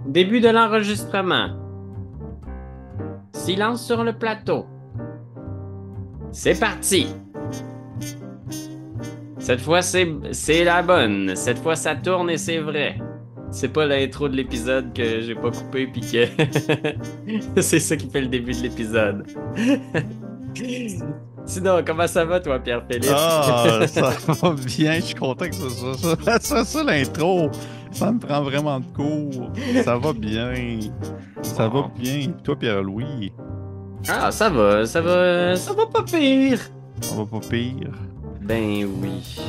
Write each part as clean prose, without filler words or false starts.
Début de l'enregistrement. Silence sur le plateau. C'est parti. Cette fois, c'est la bonne. Cette fois, ça tourne et c'est vrai. C'est pas l'intro de l'épisode que j'ai pas coupé puis que c'est ça qui fait le début de l'épisode. Sinon, comment ça va, toi, Pierre-Philippe? Ah, ça va bien, je suis content que ce soit ça. Ça, l'intro. Ça me prend vraiment de cours. Ça va bien. Ça va Bon. bien. Toi, Pierre-Louis, Ah, ça va pas pire. ça va pas pire. Ben oui.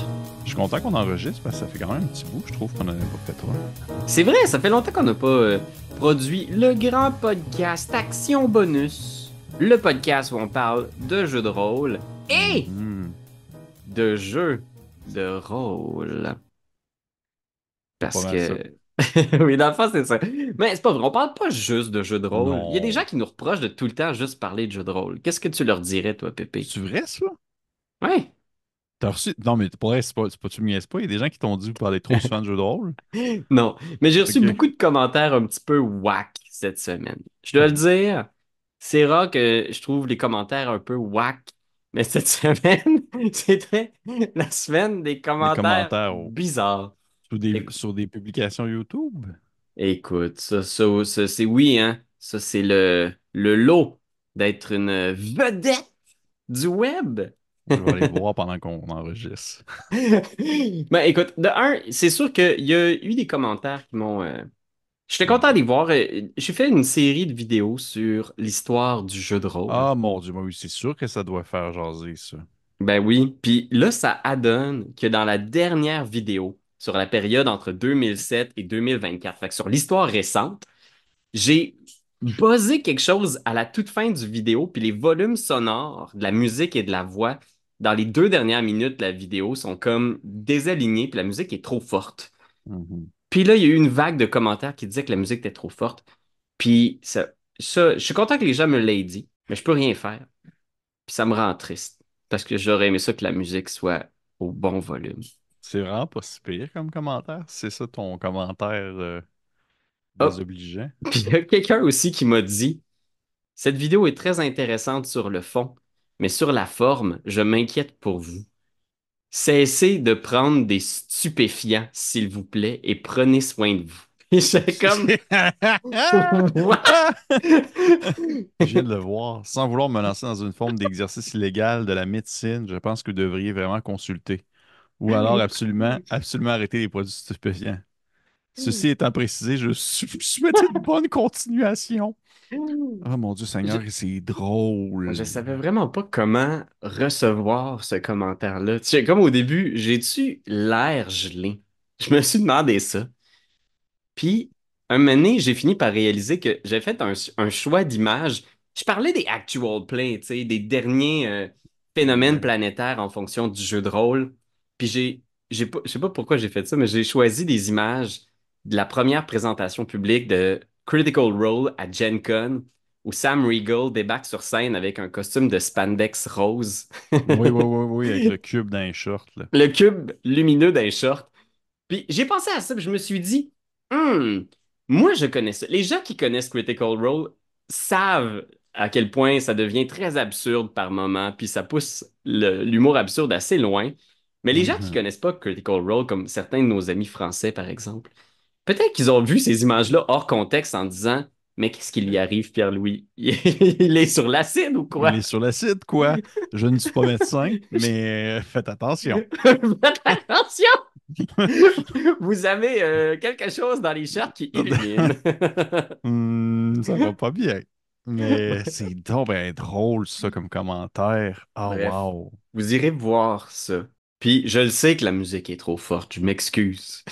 Je suis content qu'on enregistre parce que ça fait quand même un petit bout, je trouve qu'on n'en a pas fait toi. C'est vrai, ça fait longtemps qu'on n'a pas produit le grand podcast Action Bonus. Le podcast où on parle de jeux de rôle et Mhm. de jeux de rôle. C'est pas Parce mal ça. que... Oui, dans le fond, c'est ça. Mais c'est pas vrai, on parle pas juste de jeux de rôle. Il y a des gens Non. qui nous reprochent de tout le temps juste parler de jeux de rôle. Qu'est-ce que tu leur dirais, toi, Pépé? C'est vrai, ça? Ouais. T'as reçu. Non, mais pour vrai, tu me niaises pas. Il y a des gens qui t'ont dit que vous parlez trop souvent de jeux de rôle. Non, mais j'ai reçu Ok. beaucoup de commentaires un petit peu whack cette semaine. Je dois le dire, c'est rare que je trouve les commentaires un peu whack, mais cette semaine, c'était la semaine des Des commentaires commentaires bizarres. Écou- sur des publications YouTube. Écoute, ça, c'est oui, hein. Ça, c'est le lot d'être une vedette du web. Je vais aller voir pendant qu'on enregistre. Ben, écoute, de un, c'est sûr qu'il y a eu des commentaires qui m'ont j'étais content d'y voir. J'ai fait une série de vidéos sur l'histoire du jeu de rôle. Ah mon Dieu, moi, oui, c'est sûr que ça doit faire jaser, ça. Ben oui, puis là, ça adonne que dans la dernière vidéo, sur la période entre 2007 et 2024, fait que sur l'histoire récente, j'ai buzzé quelque chose à la toute fin du vidéo, puis les volumes sonores de la musique et de la voix dans les 2 dernières minutes de la vidéo sont comme désalignés, puis la musique est trop forte. Mhm. Puis là, il y a eu une vague de commentaires qui disaient que la musique était trop forte. Puis je suis content que les gens me l'aient dit, mais je peux rien faire. Puis ça me rend triste parce que j'aurais aimé ça que la musique soit au bon volume. C'est vraiment pas si pire comme commentaire. C'est ça ton commentaire Oh, désobligeant. puis il y a quelqu'un aussi qui m'a dit, cette vidéo est très intéressante sur le fond, mais sur la forme, je m'inquiète pour vous. Cessez de prendre des stupéfiants, s'il vous plaît, et prenez soin de vous. Et j'étais comme, what? Je viens de le voir. Sans vouloir me lancer dans une forme d'exercice illégal de la médecine, je pense que vous devriez vraiment consulter. Ou alors absolument, absolument arrêter les produits stupéfiants. Ceci étant précisé, je souhaite une bonne continuation. Oh mon Dieu Je, Seigneur, c'est je drôle. savais vraiment pas comment recevoir ce commentaire-là. Tu sais, comme au début, j'ai-tu l'air gelé? Je me suis demandé ça. Puis, un moment donné, j'ai fini par réaliser que j'ai fait un choix d'image. Je parlais des actual plays, tu sais, des derniers phénomènes Ouais. planétaires en fonction du jeu de rôle. Puis je sais pas pourquoi j'ai fait ça, mais j'ai choisi des images de la première présentation publique de Critical Role à Gen Con, où Sam Riegel débarque sur scène avec un costume de spandex rose, Oui, oui, oui, oui, avec le cube dans les shorts, là. le cube lumineux d'un short. Puis j'ai pensé à ça, puis je me suis dit, Hmm, moi je connais ça. Les gens qui connaissent Critical Role savent à quel point ça devient très absurde par moment, puis ça pousse l'humour absurde assez loin. Mais les gens qui Mhm. connaissent pas Critical Role, comme certains de nos amis français par exemple, peut-être qu'ils ont vu ces images-là hors contexte en disant, mais qu'est-ce qui lui arrive, Pierre-Louis? Il est sur l'acide ou Il quoi? est sur l'acide, quoi. Je ne suis pas médecin, mais faites attention. Faites attention! Vous avez quelque chose dans les shirts qui illumine. Ça va pas bien. Mais c'est donc ben drôle, ça, comme commentaire. Oh, Bref, wow. vous irez voir ça. Puis je le sais que la musique est trop forte, je m'excuse.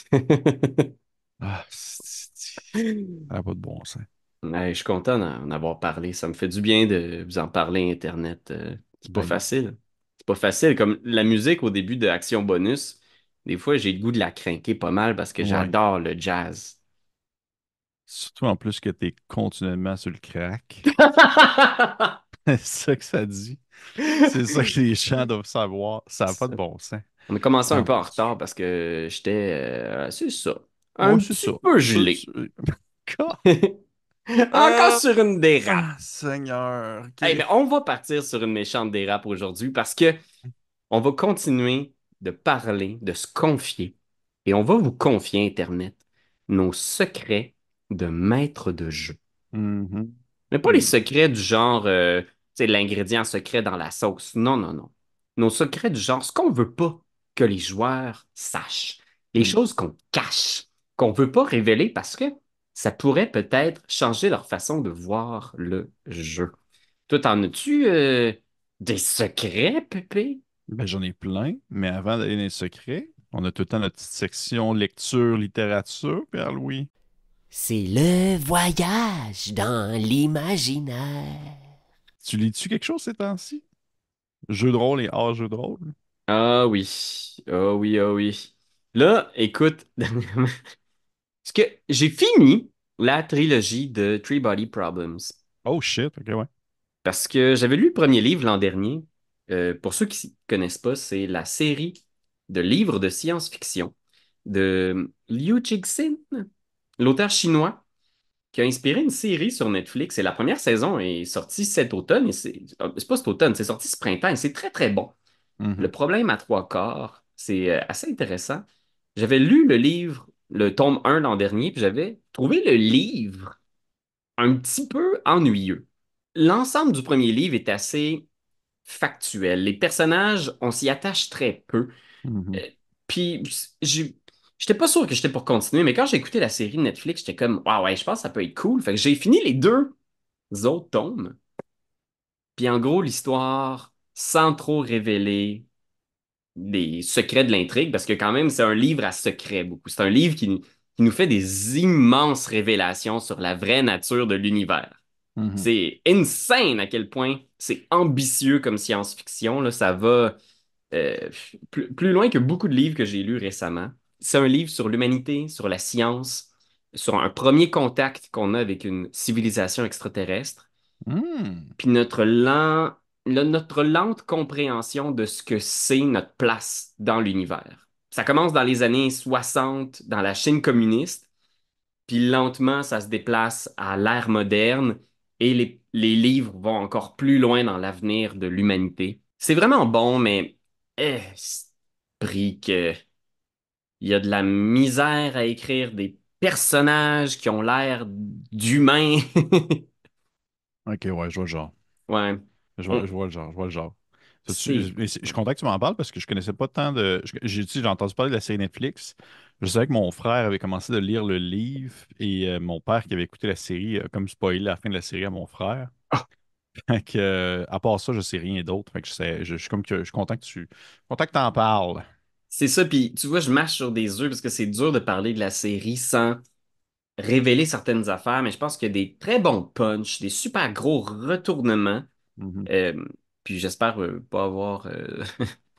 Ah, ça n'a pas de bon sens. Ouais, je suis content d'en avoir parlé. Ça me fait du bien de vous en parler Internet. C'est pas Ben, facile. C'est pas facile. Comme la musique au début de Action Bonus, des fois j'ai le goût de la crinquer pas mal parce que ouais. j'adore le jazz. Surtout en plus que t'es continuellement sur le crack. C'est ça que ça dit. C'est ça que les gens doivent savoir. Ça n'a pas de bon sens. On a commencé un Ah peu en mon retard Dieu. parce que j'étais, c'est ça, un Ouais, c'est petit ça. peu gelé. God. Encore Euh, sur une dérape. Seigneur. OK. Eh bien, on va partir sur une méchante dérape aujourd'hui parce que on va continuer de parler, de se confier, et on va vous confier, Internet, nos secrets de maître de jeu. Mhm. Mais pas les Hmm. secrets du genre, tu sais, l'ingrédient secret dans la sauce. Non, non, non. Nos secrets du genre, ce qu'on veut pas que les joueurs sachent. Les Hmm. choses qu'on cache, qu'on veut pas révéler parce que ça pourrait peut-être changer leur façon de voir le jeu. Toi, t'en as-tu des secrets, Pépé? Ben, j'en ai plein, mais avant d'aller dans les secrets, on a tout le temps notre petite section lecture, littérature, Pierre-Louis. C'est le voyage dans l'imaginaire. Tu lis-tu quelque chose ces temps-ci? Jeux de rôle et hors jeux de rôle? Ah oui, ah oui, ah oui. Là, écoute, parce que j'ai fini la trilogie de Three Body Problems. Oh shit, ok, ouais. Parce que j'avais lu le premier livre l'an dernier. Pour ceux qui ne connaissent pas, c'est la série de livres de science-fiction de Liu Cixin, l'auteur chinois, qui a inspiré une série sur Netflix. Et la première saison est sortie cet automne. Et c'est pas cet automne, c'est sorti ce printemps et c'est très, très bon. Le Mhm. problème à trois quarts, c'est assez intéressant. J'avais lu le livre, le tome 1 l'an dernier, puis j'avais trouvé le livre un petit peu ennuyeux. L'ensemble du premier livre est assez factuel. Les personnages, on s'y attache très peu. Mhm. Euh, Puis, j'étais pas sûr que j'étais pour continuer, mais quand j'ai écouté la série de Netflix, j'étais comme, ah ouais, je pense que ça peut être cool. Fait que j'ai fini les deux autres tomes. Puis en gros, l'histoire, sans trop révéler des secrets de l'intrigue, parce que quand même, c'est un livre à secret beaucoup. C'est un livre qui nous fait des immenses révélations sur la vraie nature de l'univers. Mhm. C'est insane à quel point c'est ambitieux comme science-fiction, là. Ça va plus loin que beaucoup de livres que j'ai lus récemment. C'est un livre sur l'humanité, sur la science, sur un premier contact qu'on a avec une civilisation extraterrestre, Hmm. puis notre lente compréhension de ce que c'est notre place dans l'univers. Ça commence dans les années 60 dans la Chine communiste, puis lentement, ça se déplace à l'ère moderne et les livres vont encore plus loin dans l'avenir de l'humanité. C'est vraiment bon, mais c'est pris que il y a de la misère à écrire des personnages qui ont l'air d'humains. Ok, ouais, je vois le genre. Ouais. Je On- vois le genre, je vois le genre. c'est Je suis content que tu m'en parles parce que je connaissais pas tant de. J'ai entendu parler de la série Netflix. Je savais que mon frère avait commencé de lire le livre et mon père qui avait écouté la série a comme spoilé la fin de la série à mon frère. ah, Fait que, à part ça, je sais rien d'autre. Fait que je suis comme que je suis content que t'en parles. c'est ça, puis tu vois, je marche sur des œufs parce que c'est dur de parler de la série sans révéler certaines affaires, mais je pense qu'il y a des très bons punchs, des super gros retournements. Mhm. Euh, Puis j'espère pas avoir.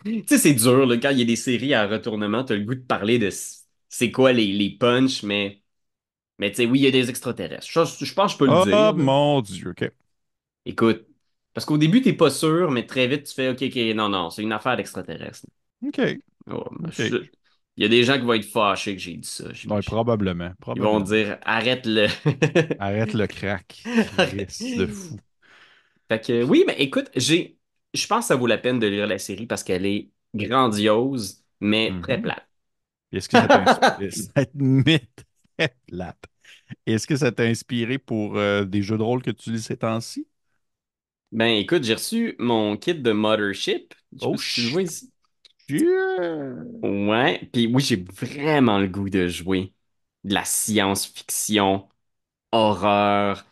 Tu sais, c'est dur, là, quand il y a des séries à retournement, t'as le goût de parler de c'est quoi les punchs, mais tu sais, oui, il y a des extraterrestres. Je pense que je peux le Oh dire, là. mon Dieu, ok. Écoute, parce qu'au début, t'es pas sûr, mais très vite, tu fais OK, OK, non, non, c'est une affaire d'extraterrestre. Ok, Oh, ok. il y a des gens qui vont être fâchés que j'ai dit ça, Ouais, j'imagine. probablement, Ils vont probablement. dire arrête-le. Arrête le crack, Chris de fou. Fait que oui, mais écoute, je pense que ça vaut la peine de lire la série parce qu'elle est grandiose, mais très Mhm. plate. Est-ce que ça t'a inspiré? Cette mythe est plate. Est-ce que ça t'a inspiré pour des jeux de rôle que tu lis ces temps-ci? Ben écoute, j'ai reçu mon kit de Mothership. Je sais pas Oh si tu le vois ici. shit! Ouais, puis oui, j'ai vraiment le goût de jouer de la science-fiction, horreur.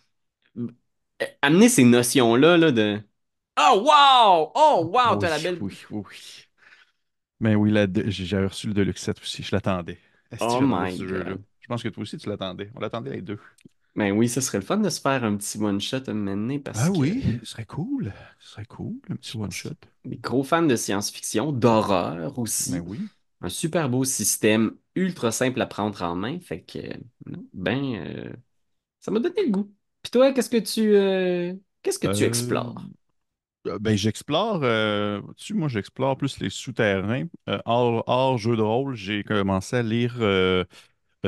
Amener ces notions-là là, de Oh wow! Oh wow, Oui, t'as la belle. oui, oui. Mais oui, j'avais reçu le Deluxe 7 aussi, je l'attendais. Est-ce que Oh j'attendais my ce jeu-là? God. Je pense que toi aussi tu l'attendais. On l'attendait les deux. Ben oui, ça serait le fun de se faire un petit one-shot à mener parce Ah que oui, ce serait cool. Ce serait cool, un petit je pense one-shot. qu'il y a des gros fans de science-fiction, d'horreur Mais aussi. oui. Un super beau système, ultra simple à prendre en main. Fait que, non, ça m'a donné le goût. Puis toi, qu'est-ce que tu Euh, explores? ben, j'explore, moi j'explore plus les souterrains. Hors jeu de rôle, j'ai commencé à lire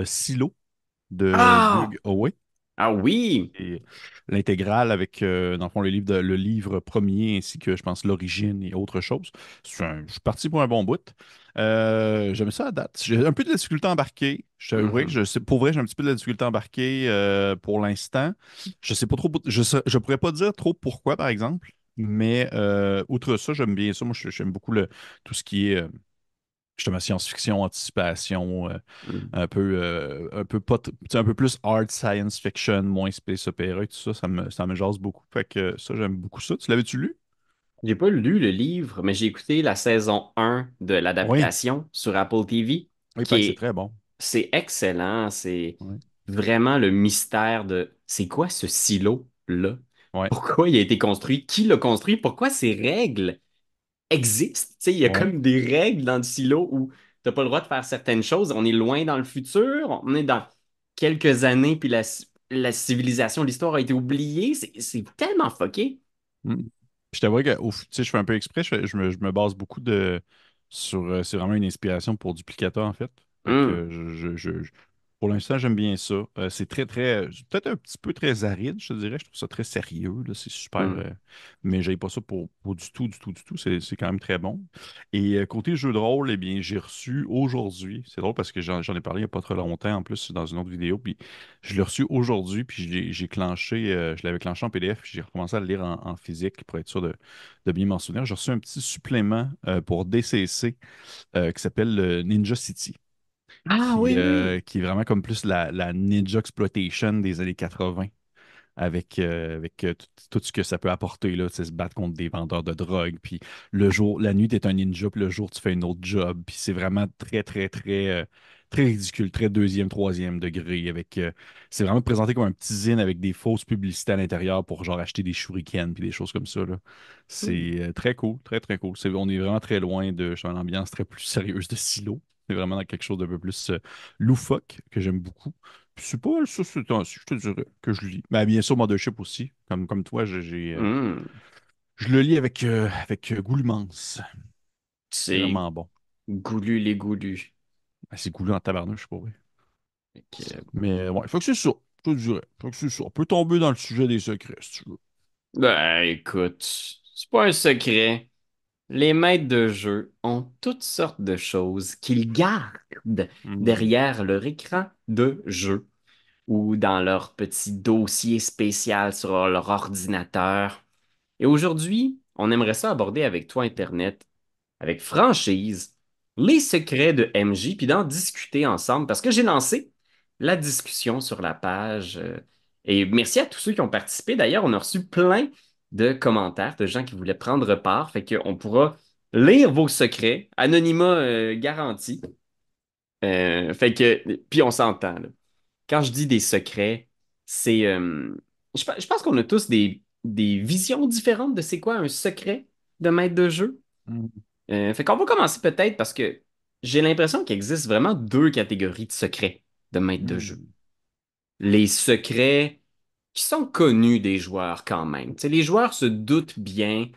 Silo de Ah! Doug Howe. Ah oui! Et l'intégrale avec, dans le fond, le livre premier ainsi que, je pense, l'origine et autre chose. Je suis parti pour un bon bout. J'aime ça à date. J'ai un peu de difficulté à embarquer. Je t'avouerais que Mhm. je sais, pour vrai, j'ai un petit peu de la difficulté à embarquer pour l'instant. Je sais pas trop, je pourrais pas dire trop pourquoi, par exemple. Mais outre ça, j'aime bien ça. Moi, j'aime beaucoup tout ce qui est justement science-fiction, anticipation, Mhm. un peu pas, tu sais, un peu plus art science fiction, moins space opéra et tout ça, ça me jase beaucoup. Fait que ça, j'aime beaucoup ça. Tu l'avais-tu lu? J'ai pas lu le livre, mais j'ai écouté la saison 1 de Oui. l'adaptation sur Apple TV, Oui, il qui paraît que c'est est, très bon. c'est excellent. C'est Oui. vraiment le mystère de c'est quoi ce silo-là? Ouais. Pourquoi il a été construit? Qui l'a construit? Pourquoi ces règles existent? Tu sais, il y a Ouais. comme des règles dans le silo où t'as pas le droit de faire certaines choses. On est loin dans le futur, on est dans quelques années, puis la civilisation, l'histoire a été oubliée. C'est tellement fucké. Mm. Je t'avoue que tu sais, je fais un peu exprès, je me base beaucoup c'est vraiment une inspiration pour Duplicata en fait. Fait que Hum, pour l'instant, j'aime bien ça. C'est peut-être un petit peu très aride, je te dirais. Je trouve ça très sérieux, là. C'est super, hum. mais j'aille pas ça pour du tout, du tout, du tout. C'est quand même très bon. Et côté jeu de rôle, eh bien, j'ai reçu aujourd'hui. C'est drôle parce que j'en ai parlé il n'y a pas très longtemps en plus dans une autre vidéo. Puis je l'ai reçu aujourd'hui, puis je l'avais clenché en PDF, puis j'ai recommencé à le lire en physique pour être sûr de bien m'en souvenir. J'ai reçu un petit supplément pour DCC qui s'appelle Ninja City, Ah oui, oui. qui est vraiment comme plus la Ninja Exploitation des années 80 avec tout ce que ça peut apporter, là, tu sais, se battre contre des vendeurs de drogue, puis la nuit, tu es un ninja, puis le jour, tu fais un autre job, puis c'est vraiment très, très, très, très ridicule, très deuxième, troisième degré, c'est vraiment présenté comme un petit zine avec des fausses publicités à l'intérieur pour, genre, acheter des shurikens, puis des choses comme ça, là. Hmm. C'est très cool, très, très cool. On est vraiment très loin de, justement, l'ambiance très plus sérieuse de Silo. C'est vraiment dans quelque chose d'un peu plus loufoque, que j'aime beaucoup. Puis c'est pas ça, je te dirais, que je lis. Mais bien sûr, Mothership aussi. Comme toi, Hmm. je le lis avec goût immense. C'est C'est vraiment bon. goulu les goulus. Ah, c'est goût en tabarnouche, je sais pas vrai. Fait que, Mais ouais, faut que c'est ça. Je te dirais. Faut que c'est ça. On peut tomber dans le sujet des secrets, si tu veux. ben, écoute, c'est pas un secret. Les maîtres de jeu ont toutes sortes de choses qu'ils gardent Mhm. derrière leur écran de jeu ou dans leur petit dossier spécial sur leur ordinateur. Et aujourd'hui, on aimerait ça aborder avec toi, Internet, avec franchise, les secrets de MJ, puis d'en discuter ensemble, parce que j'ai lancé la discussion sur la page. Et merci à tous ceux qui ont participé. D'ailleurs, on a reçu plein de commentaires de gens qui voulaient prendre part, fait qu'on pourra lire vos secrets, anonymat garanti. Puis on s'entend, là. Quand je dis des secrets, c'est, je pense qu'on a tous des visions différentes de c'est quoi un secret de maître de jeu. Mhm. Fait qu'on va commencer peut-être parce que j'ai l'impression qu'il existe vraiment deux catégories de secrets de maître de jeu. Mhm. Les secrets qui sont connus des joueurs quand même. Tu sais, les joueurs se doutent bien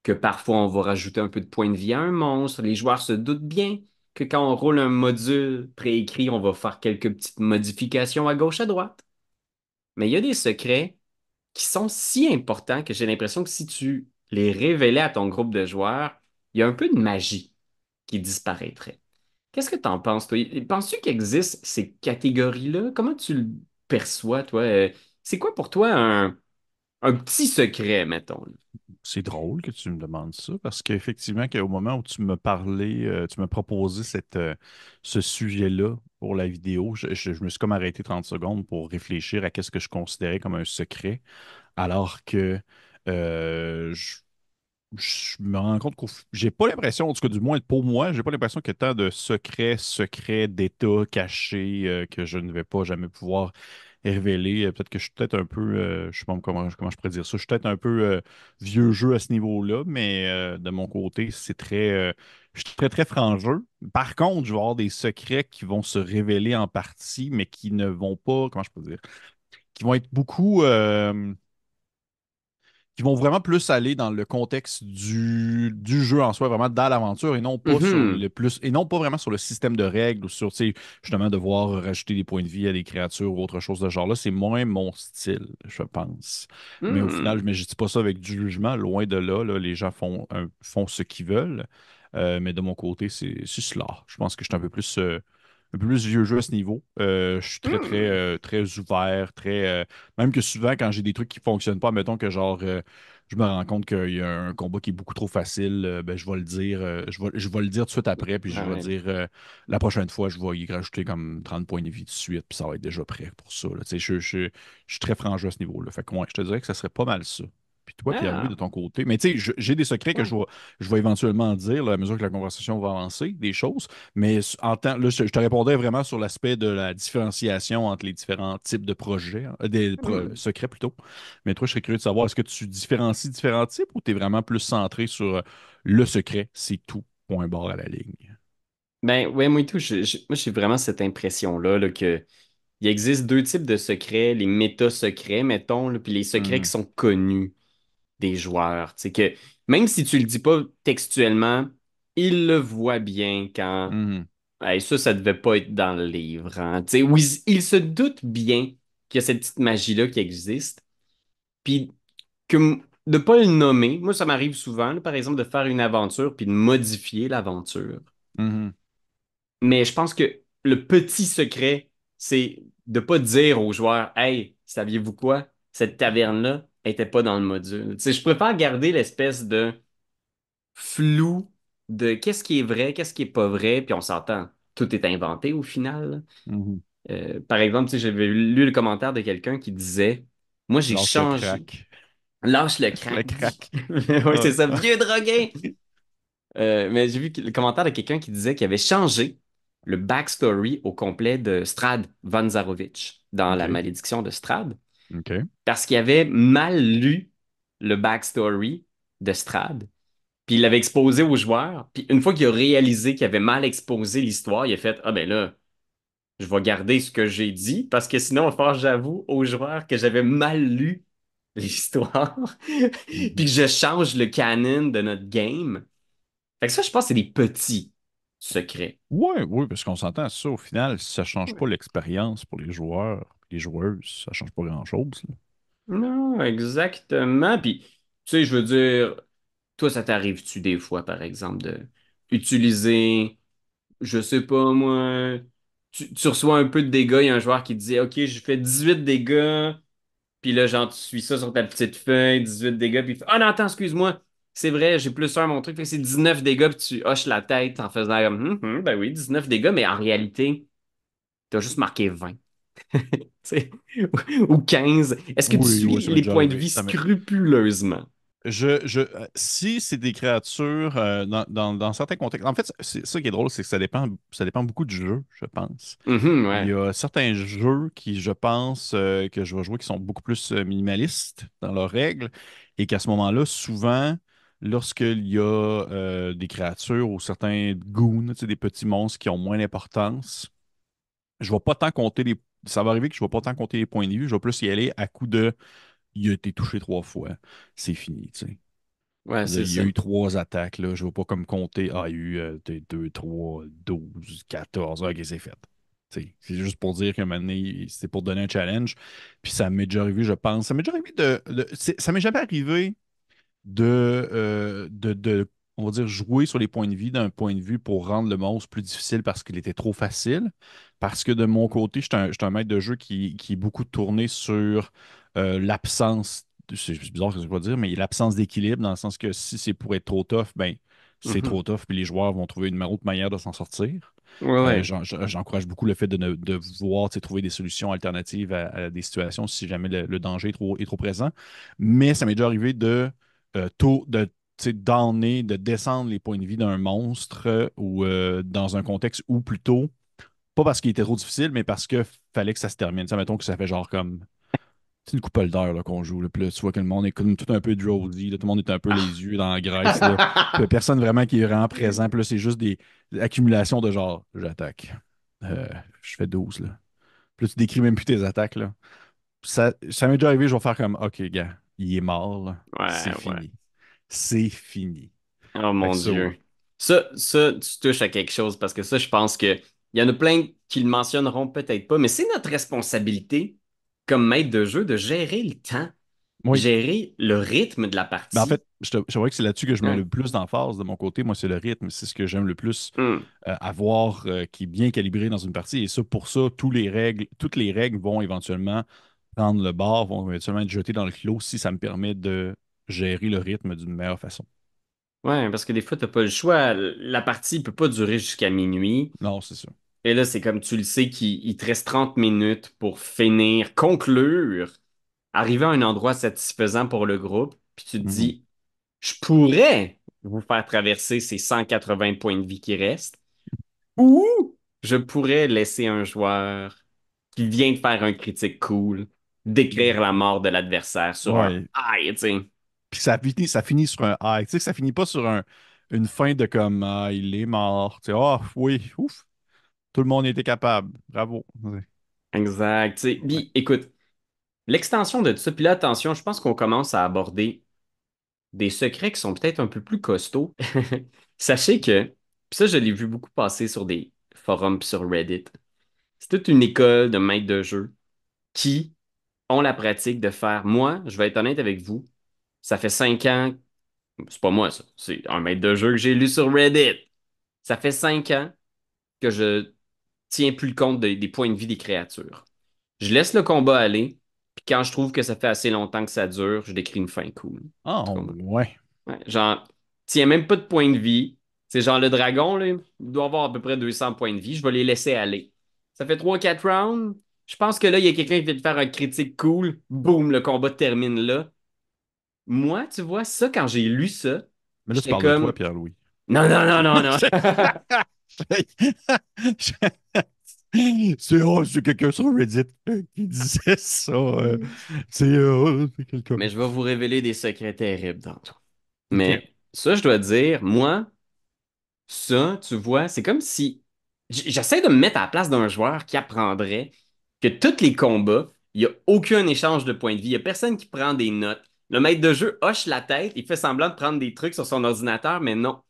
que parfois on va rajouter un peu de points de vie à un monstre. Les joueurs se doutent bien que quand on roule un module préécrit, on va faire quelques petites modifications à gauche, à droite. Mais il y a des secrets qui sont si importants que j'ai l'impression que si tu les révélais à ton groupe de joueurs, il y a un peu de magie qui disparaîtrait. Qu'est-ce que tu en penses, toi? Penses-tu qu'il existe ces catégories-là? Comment tu le perçois, toi? C'est quoi pour toi un petit secret, mettons, là? C'est drôle que tu me demandes ça parce qu'effectivement, qu'au moment où tu me parlais, tu m'as proposé ce sujet-là pour la vidéo, je me suis comme arrêté 30 secondes pour réfléchir à qu'est-ce que je considérais comme un secret, alors que je me rends compte que j'ai pas l'impression, en tout cas du moins pour moi, j'ai pas l'impression qu'il y a tant de secrets d'État cachés que je ne vais pas jamais pouvoir révéler. Peut-être que je suis peut-être un peu, je sais pas comment je pourrais dire ça, je suis peut-être un peu vieux jeu à ce niveau-là, mais de mon côté, je suis très très franc jeu. Par contre, je vais avoir des secrets qui vont se révéler en partie, mais qui ne vont pas, comment je peux dire, qui vont être beaucoup, qui vont vraiment plus aller dans le contexte du jeu en soi, vraiment dans l'aventure, et non pas sur Mhm. le plus, et non pas vraiment sur le système de règles ou sur, tu sais, justement, devoir rajouter des points de vie à des créatures ou autre chose de ce genre-là. C'est moins mon style, je pense. Mais au final, Hmm. mais je dis pas ça avec du jugement, loin de là, là, les gens font ce qu'ils veulent. Mais de mon côté, c'est cela. Je pense que je suis un peu plus vieux jeu à ce niveau. Je suis très, très, Hmm. très ouvert, très. Même que souvent, quand j'ai des trucs qui fonctionnent pas, mettons que genre, je me rends compte qu'il y a un combat qui est beaucoup trop facile, ben, je vais le dire, je vais le dire tout de suite après, puis je Ah vais ouais. dire la prochaine fois, je vais y rajouter comme 30 points de vie tout de suite, puis ça va être déjà prêt pour ça, là. Tu sais, je suis très franc à ce niveau-là. Fait que ouais, je te dirais que ça serait pas mal ça. Puis toi, Pierre-Louis, de Ah. ton côté. Mais tu sais, j'ai des secrets que je vais éventuellement dire là, à mesure que la conversation va avancer, des choses. Mais là, je te répondais vraiment sur l'aspect de la différenciation entre les différents types de projets, hein, Hmm. secrets plutôt. Mais toi, je serais curieux de savoir, est-ce que tu différencies différents types ou tu es vraiment plus centré sur le secret, c'est tout, point barre à la ligne? Ben ouais, moi et tout, moi j'ai vraiment cette impression-là là, que il existe deux types de secrets, les méta-secrets, mettons, là, puis les secrets qui Mhm, sont connus des joueurs. Tu sais que même si tu le dis pas textuellement, ils le voient bien quand mhm, hey, ça devait pas être dans le livre. Hein. Tu sais, ou ils se doutent bien qu'il y a cette petite magie-là qui existe. Puis que de pas le nommer, moi ça m'arrive souvent, là, par exemple, de faire une aventure puis de modifier l'aventure. mhm, Mais je pense que le petit secret, c'est de pas dire aux joueurs, hey, saviez-vous quoi? Cette taverne-là était pas dans le module. Tu sais, je préfère garder l'espèce de flou de qu'est-ce qui est vrai, qu'est-ce qui est pas vrai, puis on s'entend. Tout est inventé au final. mhm. Par exemple, tu sais, j'avais lu le commentaire de quelqu'un qui disait, moi j'ai Lâche le changé. crack. Lâche le Le crack. crack. Oui, c'est Ouais. ça, vieux drogué. Mais j'ai vu le commentaire de quelqu'un qui disait qu'il avait changé le backstory au complet de Strad von Zarovich dans La OK. Malédiction de Strad OK. parce qu'il avait mal lu le backstory de Strad. Puis il l'avait exposé aux joueurs. Puis une fois qu'il a réalisé qu'il avait mal exposé l'histoire, il a fait, ah ben là, je vais garder ce que j'ai dit parce que sinon, il va falloir que j'avoue aux joueurs que j'avais mal lu l'histoire. Puis Mhm. que je change le canon de notre game. Fait que ça, je pense que c'est des petits secrets. Ouais, oui, parce qu'on s'entend ça, au final, ça change Ouais. pas l'expérience pour les joueurs, les joueuses, ça change pas grand-chose, là. Non, exactement. Puis, tu sais, je veux dire, toi, ça t'arrive-tu des fois, par exemple, de utiliser, je sais pas moi, tu reçois un peu de dégâts, il y a un joueur qui te dit, OK, je fais 18 dégâts, puis là, genre, tu suis ça sur ta petite feuille, 18 dégâts, puis il fait, ah non, attends, excuse-moi, c'est vrai, j'ai plus un mon truc, fait que c'est 19 dégâts, puis tu hoches la tête en faisant comme, ben oui, 19 dégâts, mais en réalité, t'as juste marqué 20. Tu sais, ou 15. Est-ce que tu Oui, oui, suis ça m'est les déjà points de arrivé. vie scrupuleusement? Si c'est des créatures dans certains contextes, en fait, c'est ça qui est drôle, c'est que ça dépend beaucoup du jeu, je pense. Mhm, Il ouais. y a certains jeux qui, je pense, que je vais jouer qui sont beaucoup plus minimalistes dans leurs règles et qu'à ce moment-là, souvent, lorsqu'il y a des créatures ou certains goons, tu sais, des petits monstres qui ont moins d'importance, je vais pas tant compter les. Ça va arriver que je vais pas tant compter les points de vue, je vais plus y aller à coup de il a été touché 3 fois. C'est fini, tu sais. Ouais, Je veux dire, c'est il y a ça. eu 3 attaques, là. Je ne vais pas comme compter. Ah, il y a eu 2, 3, 12, 14. Ok, c'est fait. Tu sais, c'est juste pour dire qu'à un moment donné, c'est pour donner un challenge. Puis ça m'est déjà arrivé, je pense. Ça m'est déjà arrivé ça m'est jamais arrivé on va dire, jouer sur les points de vie d'un point de vue pour rendre le monstre plus difficile parce qu'il était trop facile. Parce que de mon côté, je suis un maître de jeu qui est beaucoup tourné sur l'absence, c'est bizarre ce que je vais dire, mais l'absence d'équilibre, dans le sens que si c'est pour être trop tough, ben c'est trop Mhm. tough, puis les joueurs vont trouver une autre manière de s'en sortir. Ouais, ouais. J'encourage beaucoup le fait de vouloir, tu sais, trouver des solutions alternatives à des situations si jamais le danger est trop présent. Mais ça m'est déjà arrivé tu sais, downer, de descendre les points de vie d'un monstre ou dans un contexte où plutôt, pas parce qu'il était trop difficile, mais parce que fallait que ça se termine. Tu sais, mettons que ça fait genre comme c'est une couple d'heures là, qu'on joue. Là, puis là, tu vois que le monde est comme tout un peu drowsy. Là, tout le monde est un peu les yeux dans la graisse. Là, puis Ah. personne vraiment qui est vraiment présent. Puis là, c'est juste des accumulations de genre, j'attaque. Euh, je fais 12 là. Puis là, tu décris même plus tes attaques. Là. Ça m'est déjà arrivé, je vais faire comme, OK, gars. il est mort, là. Ouais, C'est ouais. fini. C'est fini. Oh Fait mon que ça, ouais. Dieu. Tu touches à quelque chose parce que ça, je pense que il y en a plein qui le mentionneront peut-être pas, mais c'est notre responsabilité comme maître de jeu de gérer le temps, Oui. gérer le rythme de la Ben, en partie. fait, je vois que c'est là-dessus que je mets Ouais. le plus d'emphase de mon côté. Moi, c'est le rythme. C'est ce que j'aime le plus Hmm. avoir qui est bien calibré dans une partie. Et ça, pour ça, toutes les règles vont éventuellement prendre le bord, vont éventuellement être jetées dans le clos si ça me permet de gérer le rythme d'une meilleure façon. Ouais, parce que des fois, t'as pas le choix. La partie peut pas durer jusqu'à minuit. Non, c'est ça. Et là, c'est comme tu le sais qu'il te reste 30 minutes pour finir, conclure, arriver à un endroit satisfaisant pour le groupe, puis tu te Mhm. dis, je pourrais vous faire traverser ces 180 points de vie qui restent, ou je pourrais laisser un joueur qui vient de faire un critique cool décrire la mort de l'adversaire sur un Ouais. high, tu sais. Puis ça finit sur un high. Tu sais que ça finit pas sur une fin de comme ah, il est mort. Tu sais, ah oui, ouf, tout le monde était capable. Bravo. Ouais. Exact, tu sais. Ouais. Puis, écoute, l'extension de tout ça, puis là, attention, je pense qu'on commence à aborder des secrets qui sont peut-être un peu plus costauds. Sachez que, puis ça, je l'ai vu beaucoup passer sur des forums puis sur Reddit. C'est toute une école de maîtres de jeu qui ont la pratique de faire. Moi, je vais être honnête avec vous, ça fait 5 ans, c'est pas moi ça, c'est un maître de jeu que j'ai lu sur Reddit. Ça fait 5 ans que je tiens plus le compte des points de vie des créatures. Je laisse le combat aller, puis quand je trouve que ça fait assez longtemps que ça dure, je décris une fin cool. Ah, Tu comprends? ouais. Ouais, genre, tiens même pas de points de vie. C'est genre le dragon, là, il doit avoir à peu près 200 points de vie. Je vais les laisser aller. Ça fait 3 4 rounds. Je pense que là, il y a quelqu'un qui vient de faire un critique cool. Boum, le combat termine là. Moi, tu vois, ça, quand j'ai lu ça, Mais là, tu j'étais parles de toi, comme, Pierre-Louis. non, non, non, non, non. C'est quelqu'un sur Reddit qui disait ça. C'est quelqu'un. Mais je vais vous révéler des secrets terribles tantôt. OK. Mais ça, je dois dire, moi, ça, tu vois, c'est comme si j'essaie de me mettre à la place d'un joueur qui apprendrait que tous les combats, il n'y a aucun échange de points de vie. Il n'y a personne qui prend des notes. Le maître de jeu hoche la tête, il fait semblant de prendre des trucs sur son ordinateur, mais non.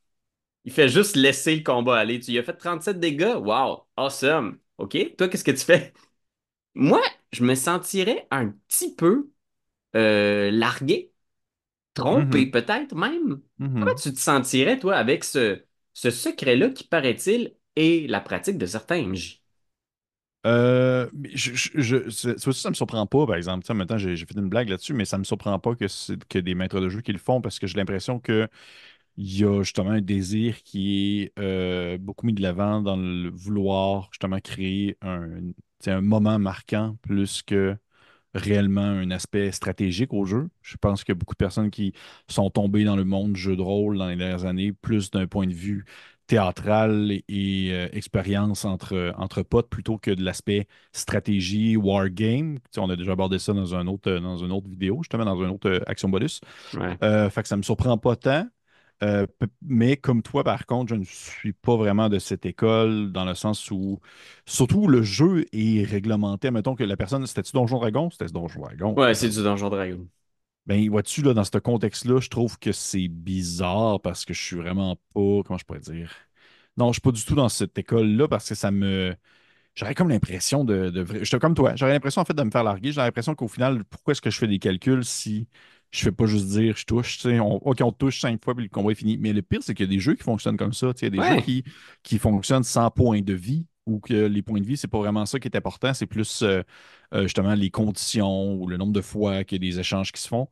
Il fait juste laisser le combat aller. Tu lui as fait 37 dégâts? Wow, awesome. OK? Toi, qu'est-ce que tu fais? Moi, je me sentirais un petit peu largué, trompé Mhm. peut-être même. Comment Mhm. tu te sentirais, toi, avec ce secret-là qui, paraît-il, est la pratique de certains MJ? Mais ça me surprend pas, par exemple. Tu sais, en même temps, j'ai fait une blague là-dessus, mais ça me surprend pas que des maîtres de jeu qui le font parce que j'ai l'impression que il y a justement un désir qui est beaucoup mis de l'avant dans le vouloir justement créer tu sais, un moment marquant plus que réellement un aspect stratégique au jeu. Je pense qu'il y a beaucoup de personnes qui sont tombées dans le monde du jeu de rôle dans les dernières années, plus d'un point de vue théâtral et expérience entre potes plutôt que de l'aspect stratégie, wargame. Tu sais, on a déjà abordé ça dans une autre vidéo, justement dans une autre action bonus. Ouais. Fait que ça me surprend pas tant. Mais comme toi, par contre, je ne suis pas vraiment de cette école dans le sens où, surtout, le jeu est réglementé. Mettons que la personne, c'était-tu Donjon Dragon? C'était Donjon Dragon, Ouais, la c'est du personne. Donjon Dragon. Ben, vois-tu, là, dans ce contexte-là, je trouve que c'est bizarre parce que je suis vraiment pas, comment je pourrais dire? Non, je suis pas du tout dans cette école-là parce que j'aurais comme l'impression j'étais comme toi. J'aurais l'impression en fait de me faire larguer. J'aurais l'impression qu'au final, pourquoi est-ce que je fais des calculs si je fais pas juste dire je touche, tu sais, OK, on touche 5 fois puis le combat est fini. Mais le pire, c'est qu'il y a des jeux qui fonctionnent comme ça. Tu sais, il y a des jeux Ouais, qui fonctionnent sans points de vie ou que les points de vie, c'est pas vraiment ça qui est important. C'est plus justement les conditions ou le nombre de fois qu'il y a des échanges qui se font.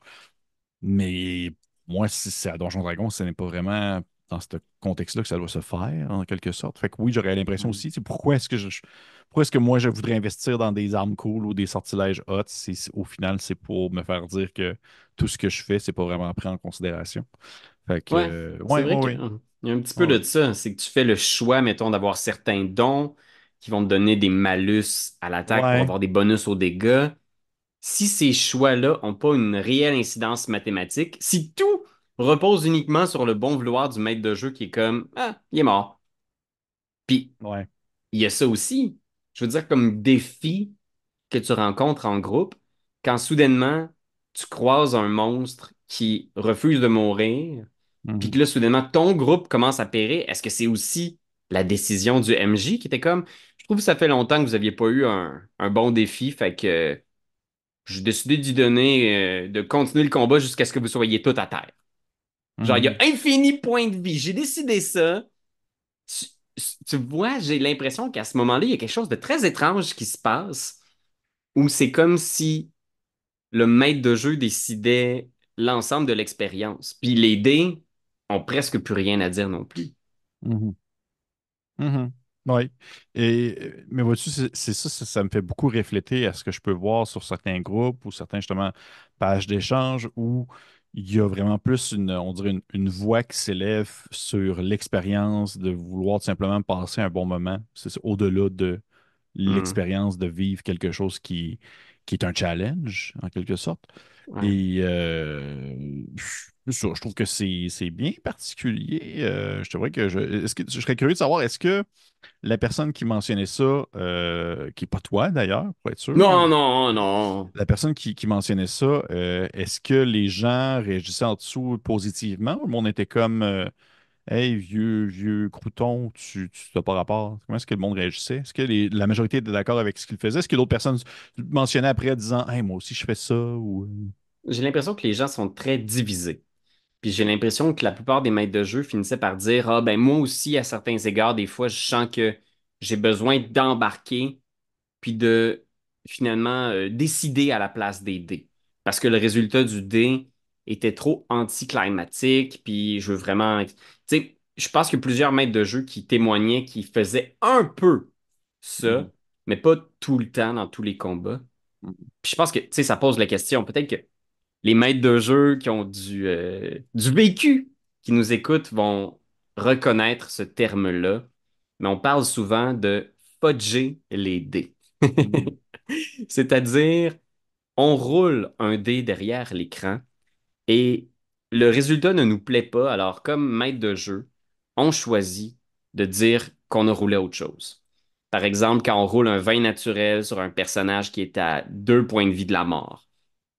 Mais moi, si c'est à Donjon Dragon, ce n'est pas vraiment dans ce contexte-là que ça doit se faire, en quelque sorte. Fait que oui, j'aurais l'impression aussi, c'est pourquoi est-ce que moi je voudrais investir dans des armes cool ou des sortilèges hot si au final c'est pour me faire dire que tout ce que je fais, c'est pas vraiment pris en considération. Fait que ouais. C'est ouais, vrai ouais, que, ouais. il y a un petit peu Ouais, de ça. C'est que tu fais le choix, mettons, d'avoir certains dons qui vont te donner des malus à l'attaque pour ouais. avoir des bonus aux dégâts. Si ces choix-là n'ont pas une réelle incidence mathématique, si tout repose uniquement sur le bon vouloir du maître de jeu qui est comme, ah, il est mort. Puis, Ouais. il y a ça aussi. Je veux dire, comme défi que tu rencontres en groupe, quand soudainement, tu croises un monstre qui refuse de mourir, puis Mhm. que là, soudainement, ton groupe commence à périr, est-ce que c'est aussi la décision du MJ qui était comme, je trouve que ça fait longtemps que vous n'aviez pas eu un bon défi, fait que j'ai décidé d'y donner, de continuer le combat jusqu'à ce que vous soyez tous à terre. Genre, il y a Mhm. infini points de vie. J'ai décidé ça. Tu, tu vois, j'ai l'impression qu'à ce moment-là, il y a quelque chose de très étrange qui se passe, où c'est comme si le maître de jeu décidait l'ensemble de l'expérience. Puis les dés ont presque plus rien à dire non plus. Mhm. Mhm. Oui. Mais vois-tu, c'est ça, ça me fait beaucoup réfléchir à ce que je peux voir sur certains groupes ou certains, justement, pages d'échange où il y a vraiment plus on dirait une voix qui s'élève sur l'expérience de vouloir tout simplement passer un bon moment. C'est ça, au-delà de Hmm. l'expérience de vivre quelque chose qui est un challenge, en quelque sorte. Ouais. Et je trouve que c'est bien particulier. Je te vois que je serais curieux de savoir, est-ce que la personne qui mentionnait ça, qui n'est pas toi d'ailleurs, pour être sûr, Non, non, non. la personne qui mentionnait ça, est-ce que les gens réagissaient en dessous positivement ou le monde était comme hey, vieux crouton, tu n'as pas rapport? Comment est-ce que le monde réagissait? Est-ce que la majorité était d'accord avec ce qu'il faisait? Est-ce que d'autres personnes mentionnaient après en disant hey, moi aussi je fais ça ou. J'ai l'impression que les gens sont très divisés. Puis j'ai l'impression que la plupart des maîtres de jeu finissaient par dire, ah ben moi aussi, à certains égards, des fois, je sens que j'ai besoin d'embarquer puis de finalement décider à la place des dés. Parce que le résultat du dé était trop anticlimatique, puis je veux vraiment. Tu sais, je pense que plusieurs maîtres de jeu qui témoignaient qui faisaient un peu ça, Mhm. mais pas tout le temps dans tous les combats. Puis je pense que, tu sais, ça pose la question. Peut-être que les maîtres de jeu qui ont du vécu, qui nous écoutent, vont reconnaître ce terme-là. Mais on parle souvent de fudger les dés. Mhm. C'est-à-dire, on roule un dé derrière l'écran et le résultat ne nous plaît pas. Alors, comme maître de jeu, on choisit de dire qu'on a roulé autre chose. Par exemple, quand on roule un vin naturel sur un personnage qui est à 2 points de vie de la mort.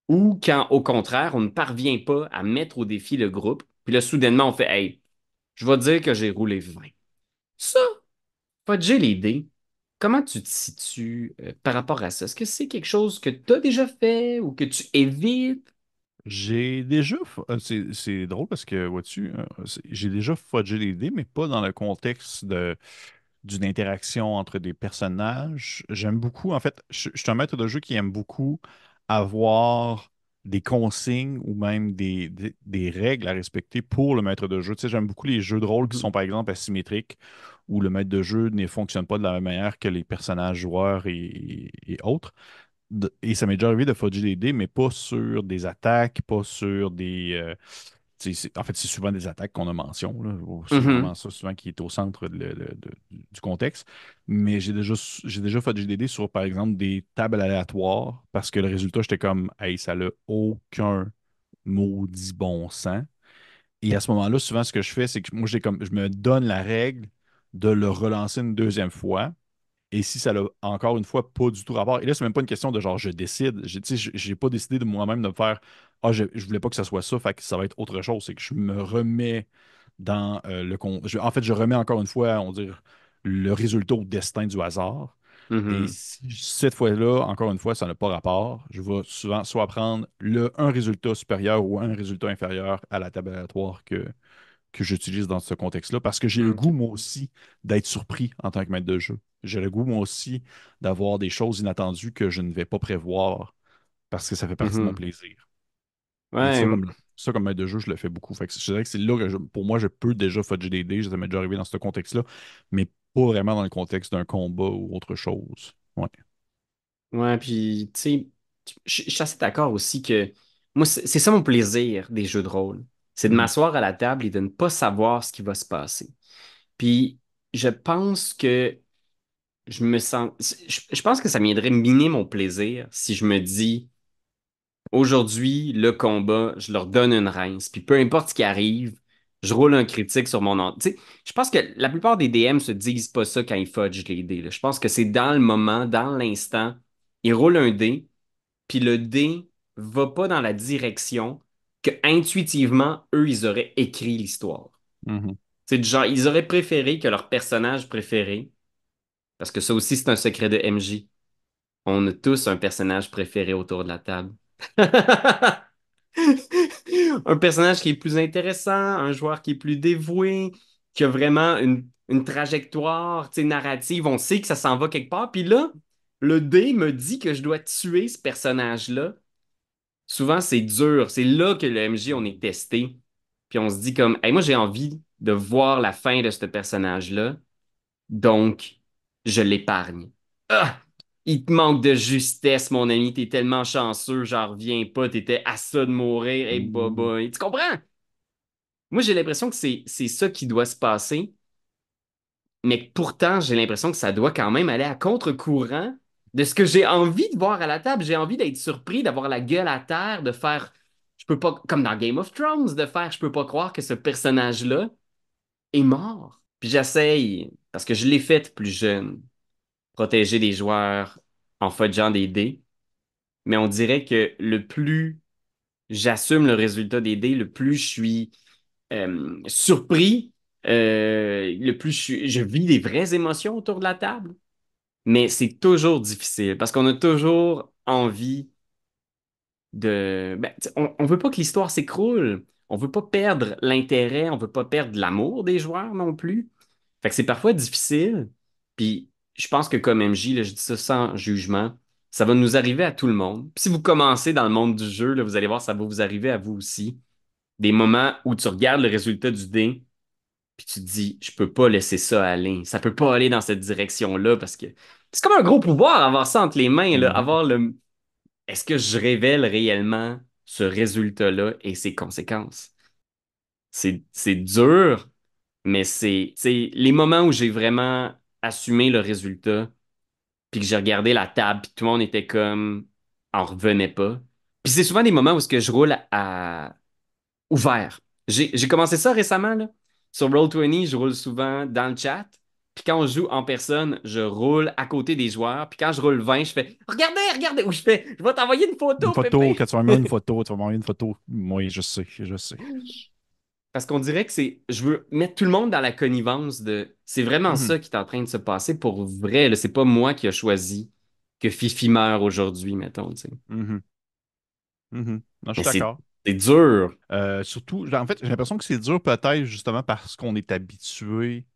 Ou quand, au contraire, on ne parvient pas à mettre au défi le groupe, puis là, soudainement, on fait Hey, je vais dire que j'ai roulé 20. Ça, fudger les dés, comment tu te situes par rapport à ça? Est-ce que c'est quelque chose que tu as déjà fait ou que tu évites? J'ai déjà. C'est drôle parce que, vois-tu, j'ai déjà fudgé les dés, mais pas dans le contexte d'une interaction entre des personnages. J'aime beaucoup, en fait, je suis un maître de jeu qui aime beaucoup avoir des consignes ou même des règles à respecter pour le maître de jeu. Tu sais, j'aime beaucoup les jeux de rôle qui Mhm. sont, par exemple, asymétriques, où le maître de jeu ne fonctionne pas de la même manière que les personnages joueurs et autres. Et ça m'est déjà arrivé de fudger des dés, mais pas sur des attaques, pas sur des. En fait, c'est souvent des attaques qu'on a mention, là. C'est vraiment Mhm. ça souvent qui est au centre du contexte. Mais j'ai déjà fudgé des dés sur, par exemple, des tables aléatoires parce que le résultat, j'étais comme, hey, ça n'a aucun maudit bon sens. Et à ce moment-là, souvent, ce que je fais, c'est que moi, je me donne la règle de le relancer une deuxième fois. Et si ça n'a encore une fois pas du tout rapport, et là, c'est même pas une question de genre je décide. Tu sais, j'ai pas décidé de moi-même de me faire ah, je voulais pas que ça soit ça, fait que ça va être autre chose. C'est que je me remets dans en fait, je remets encore une fois, on va dire, le résultat au destin du hasard. Et Mhm. si cette fois-là, encore une fois, ça n'a pas rapport, je vais souvent soit prendre un résultat supérieur ou un résultat inférieur à la table aléatoire que j'utilise dans ce contexte-là parce que j'ai le goût, OK. moi aussi, d'être surpris en tant que maître de jeu. J'ai le goût, moi aussi, d'avoir des choses inattendues que je ne vais pas prévoir parce que ça fait partie de mon Mhm. plaisir. Et Ouais. ça, comme maître de jeu, je le fais beaucoup. Fait que je dirais que c'est là que, pour moi, je peux déjà fudger des dés. Ça m'est déjà arrivé dans ce contexte-là, mais pas vraiment dans le contexte d'un combat ou autre chose. Ouais. Ouais, puis, tu sais, je suis assez d'accord aussi que moi, c'est ça mon plaisir des jeux de rôle. C'est de Mhm. m'asseoir à la table et de ne pas savoir ce qui va se passer. Puis, je pense que je me sens. Je pense que ça viendrait miner mon plaisir si je me dis, aujourd'hui, le combat, je leur donne une rince, puis peu importe ce qui arrive, je roule un critique sur mon. Tu sais, je pense que la plupart des DM se disent pas ça quand ils fudgent les dés, là. Je pense que c'est dans le moment, dans l'instant, ils roulent un dé, puis le dé va pas dans la direction que intuitivement, eux, ils auraient écrit l'histoire. Mhm. C'est du genre, ils auraient préféré que leur personnage préféré, parce que ça aussi, c'est un secret de MJ. On a tous un personnage préféré autour de la table. Un personnage qui est plus intéressant, un joueur qui est plus dévoué, qui a vraiment une trajectoire, tu sais, narrative. On sait que ça s'en va quelque part. Puis là, le dé me dit que je dois tuer ce personnage-là. Souvent, c'est dur. C'est là que le MJ, on est testé. Puis on se dit comme, hey, moi, j'ai envie de voir la fin de ce personnage-là. Donc, je l'épargne. Ah! Il te manque de justesse, mon ami. T'es tellement chanceux, j'en reviens pas. T'étais à ça de mourir. Hey, Mhm. baba. Tu comprends? Moi, j'ai l'impression que c'est ça qui doit se passer, mais pourtant, j'ai l'impression que ça doit quand même aller à contre-courant de ce que j'ai envie de voir à la table. J'ai envie d'être surpris, d'avoir la gueule à terre, de faire, je peux pas, comme dans Game of Thrones, de faire, je peux pas croire que ce personnage-là est mort. Puis j'essaye, parce que je l'ai fait plus jeune, protéger des joueurs en fudgeant des dés, mais on dirait que le plus j'assume le résultat des dés, le plus je suis surpris, le plus je vis des vraies émotions autour de la table. Mais c'est toujours difficile parce qu'on a toujours envie de... Ben, on veut pas que l'histoire s'écroule. On veut pas perdre l'intérêt, on veut pas perdre l'amour des joueurs non plus. Fait que c'est parfois difficile. Puis je pense que comme MJ, là, je dis ça sans jugement, ça va nous arriver à tout le monde. Puis si vous commencez dans le monde du jeu, là, vous allez voir, ça va vous arriver à vous aussi. Des moments où tu regardes le résultat du dé, puis tu te dis, je peux pas laisser ça aller. Ça peut pas aller dans cette direction-là parce que c'est comme un gros pouvoir avoir ça entre les mains, là, Mhm. avoir le. Est-ce que je révèle réellement ce résultat-là et ses conséquences? C'est dur, mais c'est les moments où j'ai vraiment assumé le résultat, puis que j'ai regardé la table, puis tout le monde était comme, en revenait pas. Puis c'est souvent des moments où ce que je roule à ouvert. J'ai commencé ça récemment, là. Sur Roll20, je roule souvent dans le chat. Puis quand on joue en personne, je roule à côté des joueurs. Puis quand je roule 20, je fais regardez, regardez. Ou je fais je vais t'envoyer une Une photo, photo, Pépé. quand tu vas me mettre une photo, tu vas m'envoyer une photo. Oui, je sais, je sais. Parce qu'on dirait que c'est. Je veux mettre tout le monde dans la connivence de. C'est vraiment Mhm. ça qui est en train de se passer pour vrai, là. C'est pas moi qui a choisi que Fifi meure aujourd'hui, mettons, tu sais. Mhm. Mhm. Non, je suis Mais d'accord. c'est dur. Surtout, en fait, j'ai l'impression que c'est dur peut-être justement parce qu'on est habitué.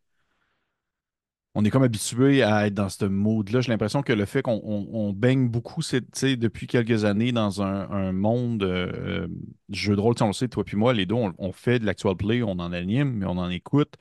On est comme habitué à être dans ce mode-là. J'ai l'impression que le fait qu'on baigne beaucoup tu sais, depuis quelques années dans un monde jeu de rôle, tu sais, on le sait, toi puis moi, les deux, on fait de l'actual play, on en anime, mais on en écoute.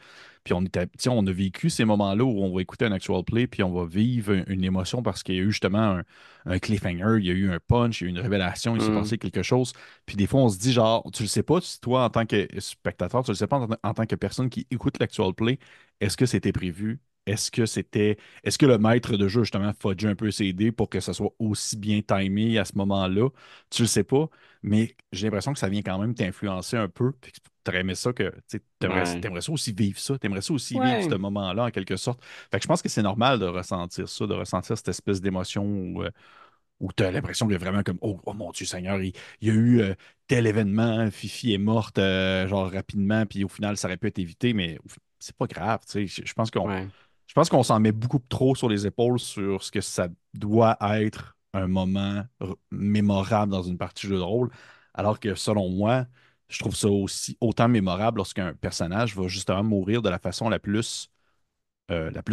Puis tu sais, on a vécu ces moments-là où on va écouter un actual play, puis on va vivre une émotion parce qu'il y a eu justement un cliffhanger, il y a eu un punch, il y a eu une révélation, il s'est Hmm. passé quelque chose. Puis des fois, on se dit genre, tu le sais pas, toi, en tant que spectateur, tu le sais pas en tant que personne qui écoute l'actual play, est-ce que c'était prévu? Est-ce que c'était. Est-ce que le maître de jeu, justement, fudge un peu ses dés pour que ça soit aussi bien timé à ce moment-là? Tu le sais pas, mais j'ai l'impression que ça vient quand même t'influencer un peu. Puis t'aurais aimé ça que. Ouais. T'aimerais ça aussi vivre ça. T'aimerais ça aussi vivre ce Ouais. moment-là, en quelque sorte. Fait que je pense que c'est normal de ressentir ça, de ressentir cette espèce d'émotion où tu as l'impression que vraiment comme oh, oh mon Dieu Seigneur, il y a eu tel événement, Fifi est morte genre rapidement, puis au final, ça aurait pu être évité, mais c'est pas grave. Tu sais. Ouais. Je pense qu'on s'en met beaucoup trop sur les épaules sur ce que ça doit être un moment mémorable dans une partie de jeu de rôle, alors que selon moi, je trouve ça aussi autant mémorable lorsqu'un personnage va justement mourir de la plus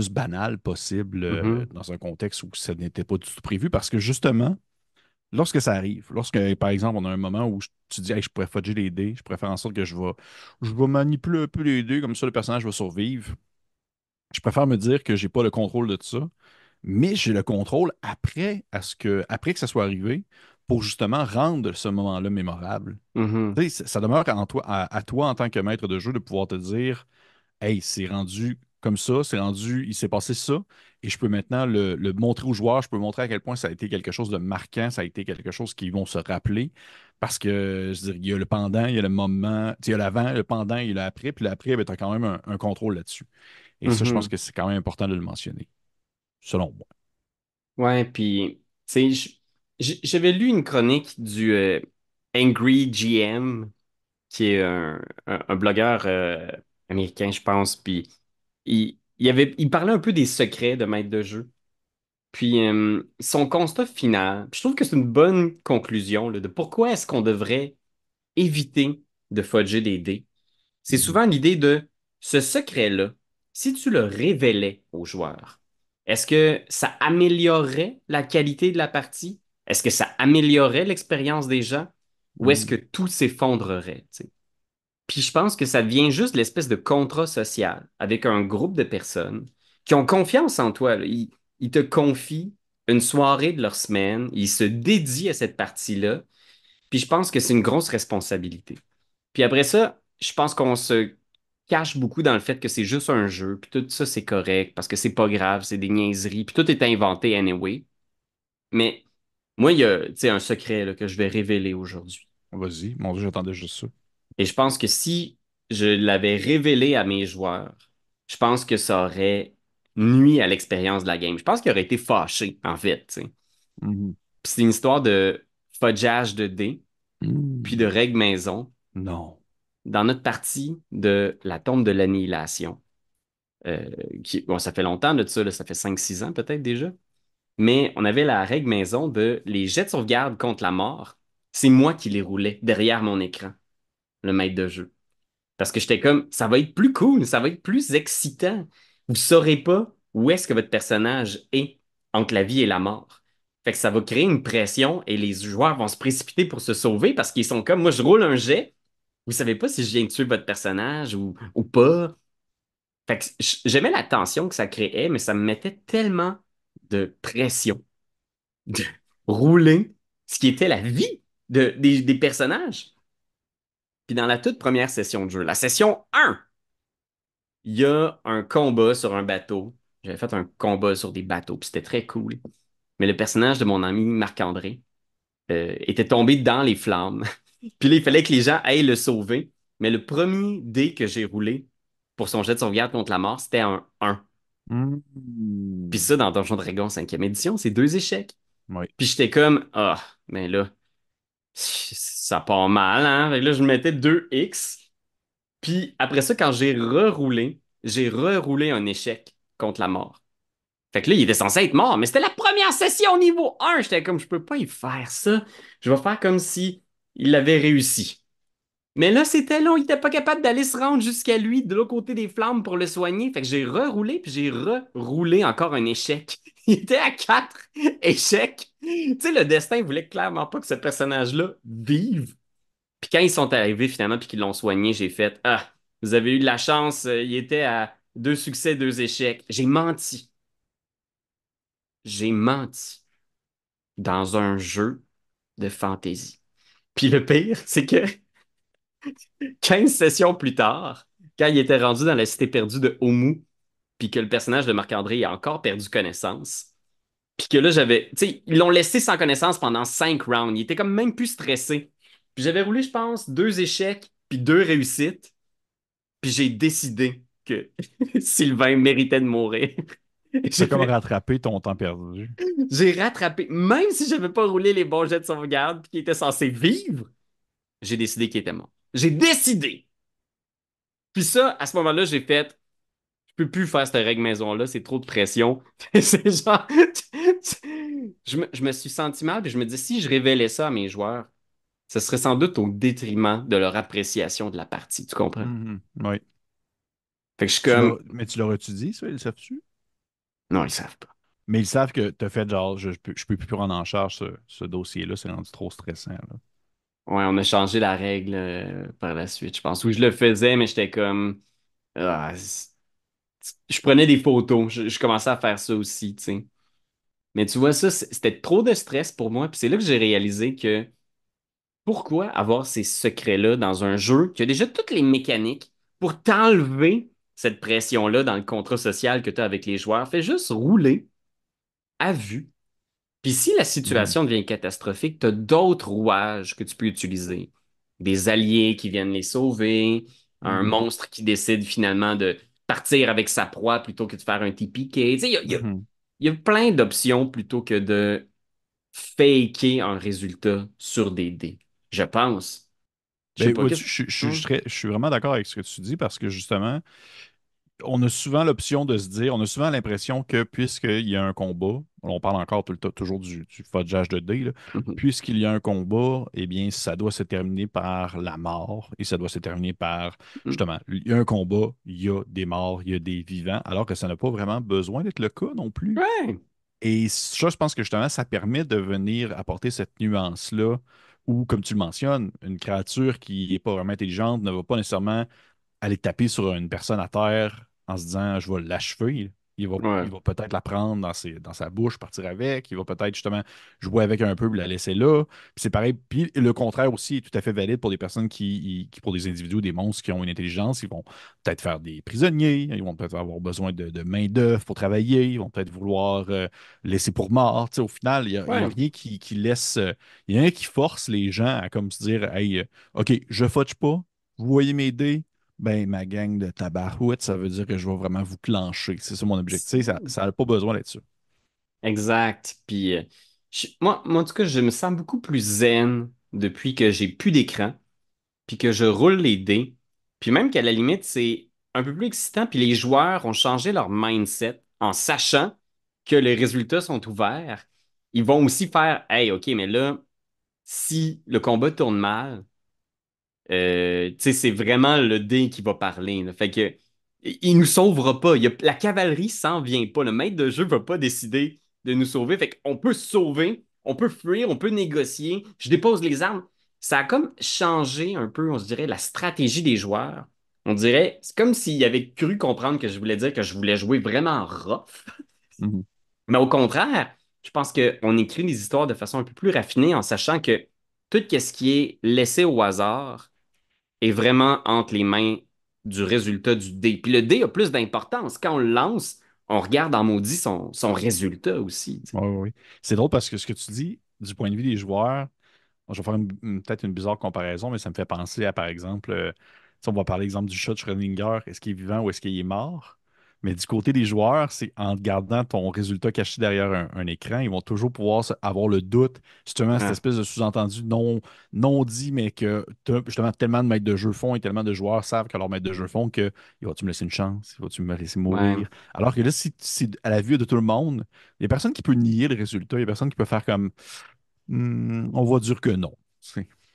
banale possible Mhm. dans un contexte où ça n'était pas du tout prévu, parce que justement, lorsque ça arrive, lorsque, par exemple, on a un moment où tu dis, hey, je pourrais fudger les dés, je pourrais faire en sorte que je vais manipuler un peu les dés, comme ça le personnage va survivre. Je préfère me dire que j'ai pas le contrôle de tout ça, mais j'ai le contrôle après que ça soit arrivé pour justement rendre ce moment-là mémorable. Mhm. Tu sais, ça demeure à toi en tant que maître de jeu de pouvoir te dire, hey, c'est rendu comme ça, c'est rendu, il s'est passé ça, et je peux maintenant le montrer aux joueurs, je peux montrer à quel point ça a été quelque chose de marquant, ça a été quelque chose qu'ils vont se rappeler, parce que, je veux dire, il y a le pendant, il y a le moment, tu sais, il y a l'avant, le pendant, il y a l'après, puis l'après, ben, tu as quand même un contrôle là-dessus. Et ça, je pense Mhm. que c'est quand même important de le mentionner, selon moi. Ouais, puis, tu sais, J'avais lu une chronique du Angry GM, qui est un blogueur américain, je pense, puis il parlait un peu des secrets de maître de jeu. Puis son constat final, puis je trouve que c'est une bonne conclusion là, de pourquoi est-ce qu'on devrait éviter de fudger des dés. C'est Mhm. souvent l'idée de ce secret-là, si tu le révélais aux joueurs, est-ce que ça améliorerait la qualité de la partie? Est-ce que ça améliorerait l'expérience des gens? Ou est-ce que Mhm. tout s'effondrerait, tu sais? Puis je pense que ça devient juste l'espèce de contrat social avec un groupe de personnes qui ont confiance en toi, là. Ils te confient une soirée de leur semaine, ils se dédient à cette partie-là, puis je pense que c'est une grosse responsabilité. Puis après ça, je pense qu'on se cache beaucoup dans le fait que c'est juste un jeu, puis tout ça c'est correct, parce que c'est pas grave, c'est des niaiseries, puis tout est inventé anyway. Mais moi, il y a, tu sais, un secret là, que je vais révéler aujourd'hui. Vas-y, mon Dieu, j'attendais juste ça. Et je pense que si je l'avais révélé à mes joueurs, je pense que ça aurait nui à l'expérience de la game. Je pense qu'ils auraient été fâchés, en fait, tu sais. Mhm. Puis c'est une histoire de fudgeage de dés, puis de Mhm. règles maison Non. dans notre partie de la tombe de l'annihilation. Bon, ça fait longtemps de ça, là, ça fait 5 6 ans peut-être déjà. Mais on avait la règle maison de les jets de sauvegarde contre la mort. C'est moi qui les roulais derrière mon écran, le maître de jeu. Parce que j'étais comme, ça va être plus cool, ça va être plus excitant. Vous saurez pas où est-ce que votre personnage est entre la vie et la mort. Fait que ça va créer une pression et les joueurs vont se précipiter pour se sauver parce qu'ils sont comme, moi je roule un jet, vous savez pas si je viens de tuer votre personnage ou pas. Fait que j'aimais la tension que ça créait, mais ça me mettait tellement de pression de rouler ce qui était la vie des personnages. Puis dans la toute première session de jeu, la session 1, il y a un combat sur un bateau. J'avais fait un combat sur des bateaux, puis c'était très cool. Mais le personnage de mon ami Marc-André était tombé dans les flammes. Puis là, il fallait que les gens aillent le sauver. Mais le premier dé que j'ai roulé pour son jet de sauvegarde contre la mort, c'était un 1. Puis Mhm. ça, dans Donjon Dragon 5e édition, c'est 2 échecs. Oui. Puis j'étais comme, ah, mais là, ça part mal, hein? Fait que là, je mettais 2x. Puis après ça, quand j'ai reroulé un échec contre la mort. Fait que là, il était censé être mort, mais c'était la première session niveau 1. J'étais comme, je peux pas y faire ça. Je vais faire comme si il avait réussi. Mais là, c'était long. Il était pas capable d'aller se rendre jusqu'à lui de l'autre côté des flammes pour le soigner. Fait que j'ai reroulé, puis j'ai reroulé encore un échec. Il était à 4 échecs. Tu sais, le destin voulait clairement pas que ce personnage-là vive. Puis quand ils sont arrivés finalement, puis qu'ils l'ont soigné, j'ai fait, ah, vous avez eu de la chance. Il était à 2 succès, 2 échecs. J'ai menti. J'ai menti dans un jeu de fantasy. Puis le pire, c'est que 15 sessions plus tard, quand il était rendu dans la cité perdue de Omu, puis que le personnage de Marc-André a encore perdu connaissance, puis que là, j'avais. Tu sais, ils l'ont laissé sans connaissance pendant 5 rounds. Il était comme même plus stressé. Puis j'avais roulé, je pense, 2 échecs, puis 2 réussites, puis j'ai décidé que Sylvain méritait de mourir. T'as J'ai comme fait- rattrapé ton temps perdu. j'ai rattrapé, même si j'avais pas roulé les bons jets de sauvegarde, puis qu'il était censé vivre, j'ai décidé qu'il était mort. J'ai décidé. Puis ça, à ce moment-là, j'ai fait, je peux plus faire cette règle maison-là, c'est trop de pression. C'est genre, je me suis senti mal, puis je me dis, si je révélais ça à mes joueurs, ce serait sans doute au détriment de leur appréciation de la partie, tu comprends? Mhm. Oui. Fait que je suis comme, Mais tu l'aurais-tu dit, ça, ils le savent-tu? non, ils savent pas. Mais ils savent que t'as fait genre, je peux plus prendre en charge ce dossier-là, c'est rendu trop stressant, là. Ouais, on a changé la règle par la suite, je pense. Oui, je le faisais, mais j'étais comme, ah, je prenais des photos, je commençais à faire ça aussi, tu sais. Mais tu vois, ça, c'était trop de stress pour moi, puis c'est là que j'ai réalisé que pourquoi avoir ces secrets-là dans un jeu qui a déjà toutes les mécaniques pour t'enlever cette pression-là dans le contrat social que tu as avec les joueurs? Fais juste rouler à vue. Puis si la Mhm. situation devient catastrophique, tu as d'autres rouages que tu peux utiliser. Des alliés qui viennent les sauver, un Mhm. monstre qui décide finalement de partir avec sa proie plutôt que de faire un TPK. Tu sais, Mhm. il y a plein d'options plutôt que de faker un résultat sur des dés. Je pense. Je sais Ben, pas, vois-tu, qu'est-ce que... Hmm? je suis vraiment d'accord avec ce que tu dis parce que justement, on a souvent l'option de se dire, on a souvent l'impression que puisqu'il y a un combat, on parle encore tout le temps, toujours du fudgeage de dés, là, Mhm. puisqu'il y a un combat, eh bien, ça doit se terminer par la mort et ça doit se terminer par, Mhm. justement, il y a un combat, il y a des morts, il y a des vivants, alors que ça n'a pas vraiment besoin d'être le cas non plus. Ouais, Et ça, je pense que justement, ça permet de venir apporter cette nuance-là où, comme tu le mentionnes, une créature qui n'est pas vraiment intelligente ne va pas nécessairement aller taper sur une personne à terre en se disant je vais l'achever. ouais, Il va peut-être la prendre dans sa bouche, partir avec. Il va peut-être justement jouer avec un peu et la laisser là. Puis c'est pareil. Puis le contraire aussi est tout à fait valide pour des personnes pour des individus, des monstres qui ont une intelligence. Ils vont peut-être faire des prisonniers. Ils vont peut-être avoir besoin de main-d'œuvre pour travailler. Ils vont peut-être vouloir laisser pour mort. Tu sais, au final, il y a ouais. rien qui laisse. Il y a rien qui force les gens à comme se dire hey, OK, je fudge pas. Vous voyez mes dés, ben, ma gang de tabarouettes, ça veut dire que je vais vraiment vous clencher. C'est ça mon objectif. Ça n'a pas besoin d'être ça. Exact. Puis, moi, en tout cas, je me sens beaucoup plus zen depuis que j'ai plus d'écran, puis que je roule les dés. Puis même qu'à la limite, c'est un peu plus excitant, puis les joueurs ont changé leur mindset en sachant que les résultats sont ouverts. Ils vont aussi faire, hey, OK, mais là, si le combat tourne mal, tu sais, c'est vraiment le dé qui va parler, là. Fait que il nous sauvera pas. La cavalerie s'en vient pas. Le maître de jeu va pas décider de nous sauver. Fait qu'on peut se sauver, on peut fuir, on peut négocier. Je dépose les armes. Ça a comme changé un peu, on se dirait, la stratégie des joueurs. On dirait, c'est comme s'ils avaient cru comprendre que je voulais dire que je voulais jouer vraiment rough. Mhm. Mais au contraire, je pense qu'on écrit des histoires de façon un peu plus raffinée en sachant que tout ce qui est laissé au hasard est vraiment entre les mains du résultat du dé. Puis le dé a plus d'importance. Quand on le lance, on regarde en maudit son résultat aussi, tu sais. Ouais, ouais, ouais. C'est drôle parce que ce que tu dis, du point de vue des joueurs, bon, je vais faire peut-être une bizarre comparaison, mais ça me fait penser à, par exemple, si on va parler exemple du chat de Schrödinger, est-ce qu'il est vivant ou est-ce qu'il est mort? Mais du côté des joueurs, c'est en gardant ton résultat caché derrière un écran, ils vont toujours pouvoir avoir le doute, justement, cette Ah, espèce de sous-entendu non dit, mais que justement tellement de maîtres de jeu font et tellement de joueurs savent que leurs maîtres de jeu font que vas-tu me laisser une chance? Vas-tu me laisser ouais. mourir? Alors que là, si à la vue de tout le monde, il n'y a personne qui peut nier le résultat, il n'y a personne qui peut faire comme on va dire que non.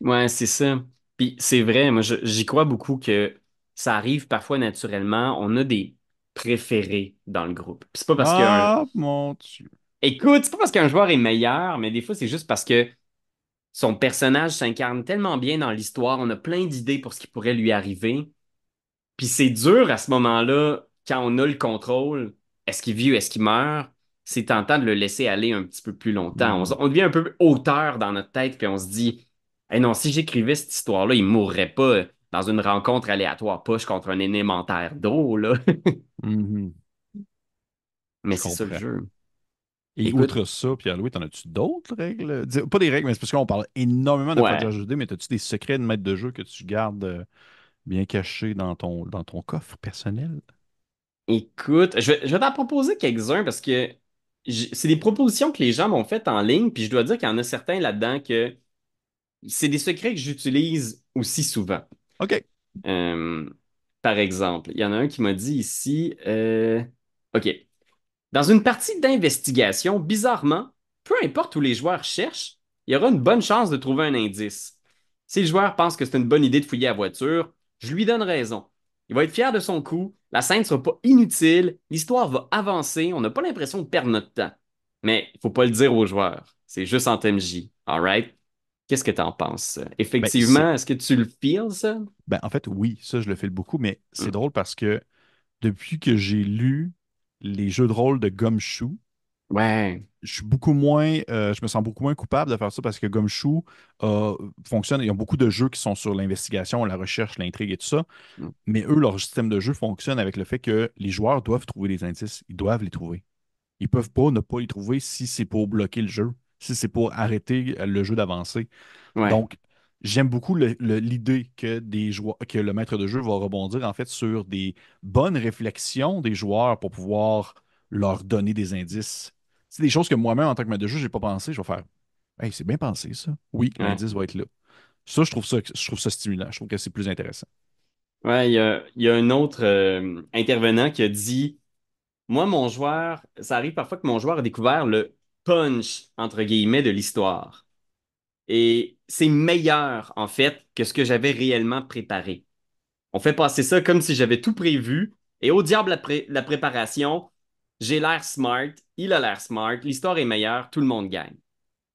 Ouais, c'est ça. Puis c'est vrai, moi j'y crois beaucoup que ça arrive parfois naturellement. On a des préférés dans le groupe. Puis c'est pas parce qu'un... Ah, mon Dieu. Écoute, c'est pas parce qu'un joueur est meilleur, mais des fois c'est juste parce que son personnage s'incarne tellement bien dans l'histoire. On a plein d'idées pour ce qui pourrait lui arriver. Puis c'est dur à ce moment-là, quand on a le contrôle, est-ce qu'il vit ou est-ce qu'il meurt? C'est tentant de le laisser aller un petit peu plus longtemps. Mhm. On devient un peu auteur dans notre tête, puis on se dit, eh non, si j'écrivais cette histoire-là, il mourrait pas dans une rencontre aléatoire push contre un élémentaire d'eau, là. Mhm. Mais Je c'est ça le comprends. jeu. Et Écoute, outre ça, Pierre-Louis, t'en as-tu d'autres règles? Pas des règles, mais c'est parce qu'on parle énormément de ouais. Fudge HD, mais as-tu des secrets de maître de jeu que tu gardes bien cachés dans ton coffre personnel? Écoute, je vais t'en proposer quelques-uns parce que c'est des propositions que les gens m'ont faites en ligne, puis je dois dire qu'il y en a certains là-dedans que c'est des secrets que j'utilise aussi souvent. OK. Euh, Par exemple, il y en a un qui m'a dit ici, OK, dans une partie d'investigation, bizarrement, peu importe où les joueurs cherchent, il y aura une bonne chance de trouver un indice. Si le joueur pense que c'est une bonne idée de fouiller la voiture, je lui donne raison. Il va être fier de son coup, la scène ne sera pas inutile, l'histoire va avancer, on n'a pas l'impression de perdre notre temps. Mais il ne faut pas le dire aux joueurs, c'est juste en TMJ, alright? Qu'est-ce que tu en penses? Ben, ça, Effectivement, est-ce que tu le feels, ça? ben, en fait, oui, ça, je le fais beaucoup, mais c'est Hmm. drôle parce que depuis que j'ai lu les jeux de rôle de Gumshoe, Ouais. je me sens beaucoup moins coupable de faire ça parce que Gumshoe fonctionne. Ils ont beaucoup de jeux qui sont sur l'investigation, la recherche, l'intrigue et tout ça. Hmm. Mais eux, leur système de jeu fonctionne avec le fait que les joueurs doivent trouver les indices. Ils doivent les trouver. Ils peuvent pas ne pas les trouver si c'est pour bloquer le jeu, si c'est pour arrêter le jeu d'avancer. Ouais. Donc, j'aime beaucoup l'idée que que le maître de jeu va rebondir en fait sur des bonnes réflexions des joueurs pour pouvoir leur donner des indices. C'est des choses que moi-même, en tant que maître de jeu, j'ai pas pensé. Je vais faire. Hey, c'est bien pensé, ça. Oui, Ouais. l'indice va être là. Ça, je trouve ça stimulant. Je trouve que c'est plus intéressant. Ouais, il y a un autre intervenant qui a dit, moi, mon joueur, ça arrive parfois que mon joueur a découvert le punch, entre guillemets, de l'histoire. Et c'est meilleur, en fait, que ce que j'avais réellement préparé. On fait passer ça comme si j'avais tout prévu. Et au diable la préparation, j'ai l'air smart, il a l'air smart, l'histoire est meilleure, tout le monde gagne.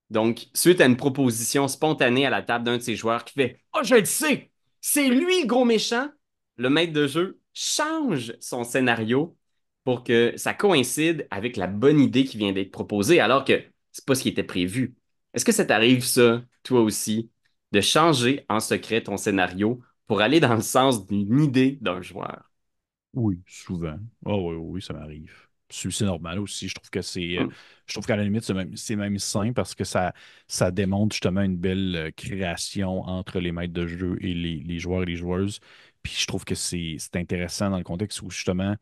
Donc, suite à une proposition spontanée à la table d'un de ses joueurs qui fait oh, je le sais, c'est lui le gros méchant, le maître de jeu change son scénario pour que ça coïncide avec la bonne idée qui vient d'être proposée, alors que c'est pas ce qui était prévu. Est-ce que ça t'arrive, ça, toi aussi, de changer en secret ton scénario pour aller dans le sens d'une idée d'un joueur? Oui, souvent. Ah oui, oui, oui, ça m'arrive. C'est normal aussi. Je trouve qu'à la limite, c'est même sain parce que ça démontre justement une belle création entre les maîtres de jeu et les joueurs et les joueuses. Puis je trouve que c'est intéressant dans le contexte où justement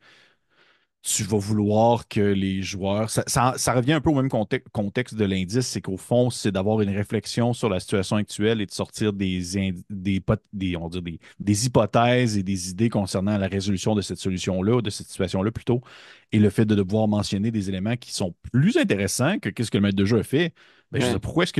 tu vas vouloir que les joueurs. Ça revient un peu au même contexte de l'indice, c'est qu'au fond, c'est d'avoir une réflexion sur la situation actuelle et de sortir on va dire des hypothèses et des idées concernant la résolution de cette solution-là, de cette situation-là plutôt, et le fait de devoir mentionner des éléments qui sont plus intéressants que qu'est-ce que le maître de jeu a fait. Ben, je veux dire, Ouais, pourquoi est-ce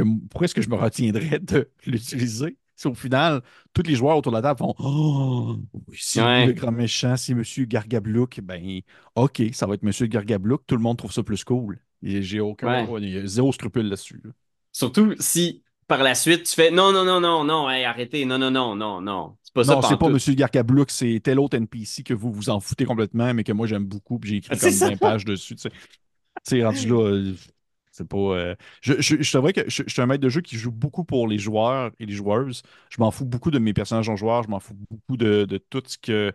que je me retiendrais de l'utiliser? Si au final, tous les joueurs autour de la table font Oh, oui, c'est lui le ouais, grand méchant, c'est Monsieur Gargablouk, ben OK, ça va être Monsieur Gargablouk, tout le monde trouve ça plus cool. Et j'ai aucun, ouais. ouais, il y a zéro scrupule là-dessus, là. Surtout si par la suite tu fais non, non, non, non, non, hey, arrêtez, non, non, non, non, non. C'est pas ça Non, c'est pas pantoute. Monsieur Gargablouk, c'est tel autre NPC que vous vous en foutez complètement, mais que moi j'aime beaucoup, puis j'ai écrit C'est comme ça. 20 pages dessus, tu sais. Tu sais, rendu là, c'est pas. Je vrai que je suis un maître de jeu qui joue beaucoup pour les joueurs et les joueuses. Je m'en fous beaucoup de mes personnages en joueur, je m'en fous beaucoup de tout ce que.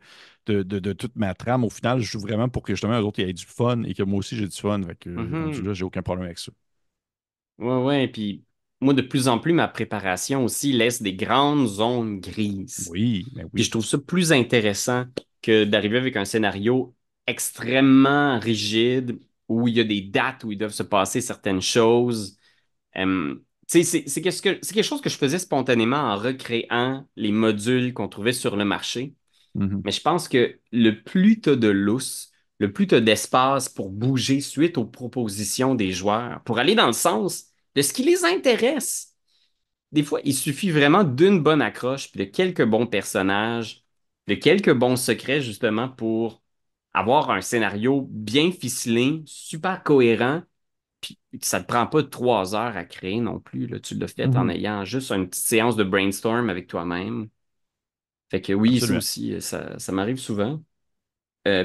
De toute ma trame. Au final, je joue vraiment pour que justement, eux autres, ils aient du fun et que moi aussi j'ai du fun. Fait que, rendu Mhm. là, j'ai aucun problème avec ça. Ouais, ouais. Puis moi, de plus en plus, ma préparation aussi laisse des grandes zones grises. Oui, ben Puis je oui. trouve ça plus intéressant que d'arriver avec un scénario extrêmement rigide où il y a des dates où il doivent se passer certaines choses. Tu sais, c'est quelque chose que je faisais spontanément en recréant les modules qu'on trouvait sur le marché. Mhm. Mais je pense que le plus tu as de lousse, le plus tu as d'espace pour bouger suite aux propositions des joueurs, pour aller dans le sens de ce qui les intéresse. Des fois, il suffit vraiment d'une bonne accroche, puis de quelques bons personnages, de quelques bons secrets, justement, pour avoir un scénario bien ficelé, super cohérent, puis ça ne te prend pas 3 heures à créer non plus. Là. Tu l'as fait en Mhm. ayant juste une petite séance de brainstorm avec toi-même. Fait que oui, ça Absolument. aussi, ça m'arrive souvent.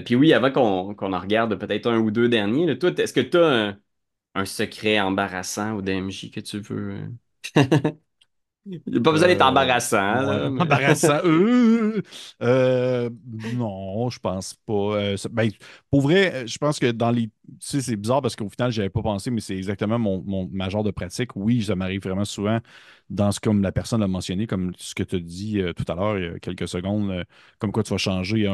Puis oui, avant qu'on en regarde peut-être un ou deux derniers, là, toi, est-ce que tu as un secret embarrassant au DMJ que tu veux? Il n'y a pas besoin d'être embarrassant, Ouais, là, mais... embarrassant. Non, je pense pas. Ben, pour vrai, je pense que dans les. Tu sais, c'est bizarre parce qu'au final, j'avais pas pensé, mais c'est exactement ma genre de pratique. Oui, ça m'arrive vraiment souvent dans ce comme la personne l'a mentionné, comme ce que tu as dit tout à l'heure, il y a quelques secondes, comme quoi tu vas changer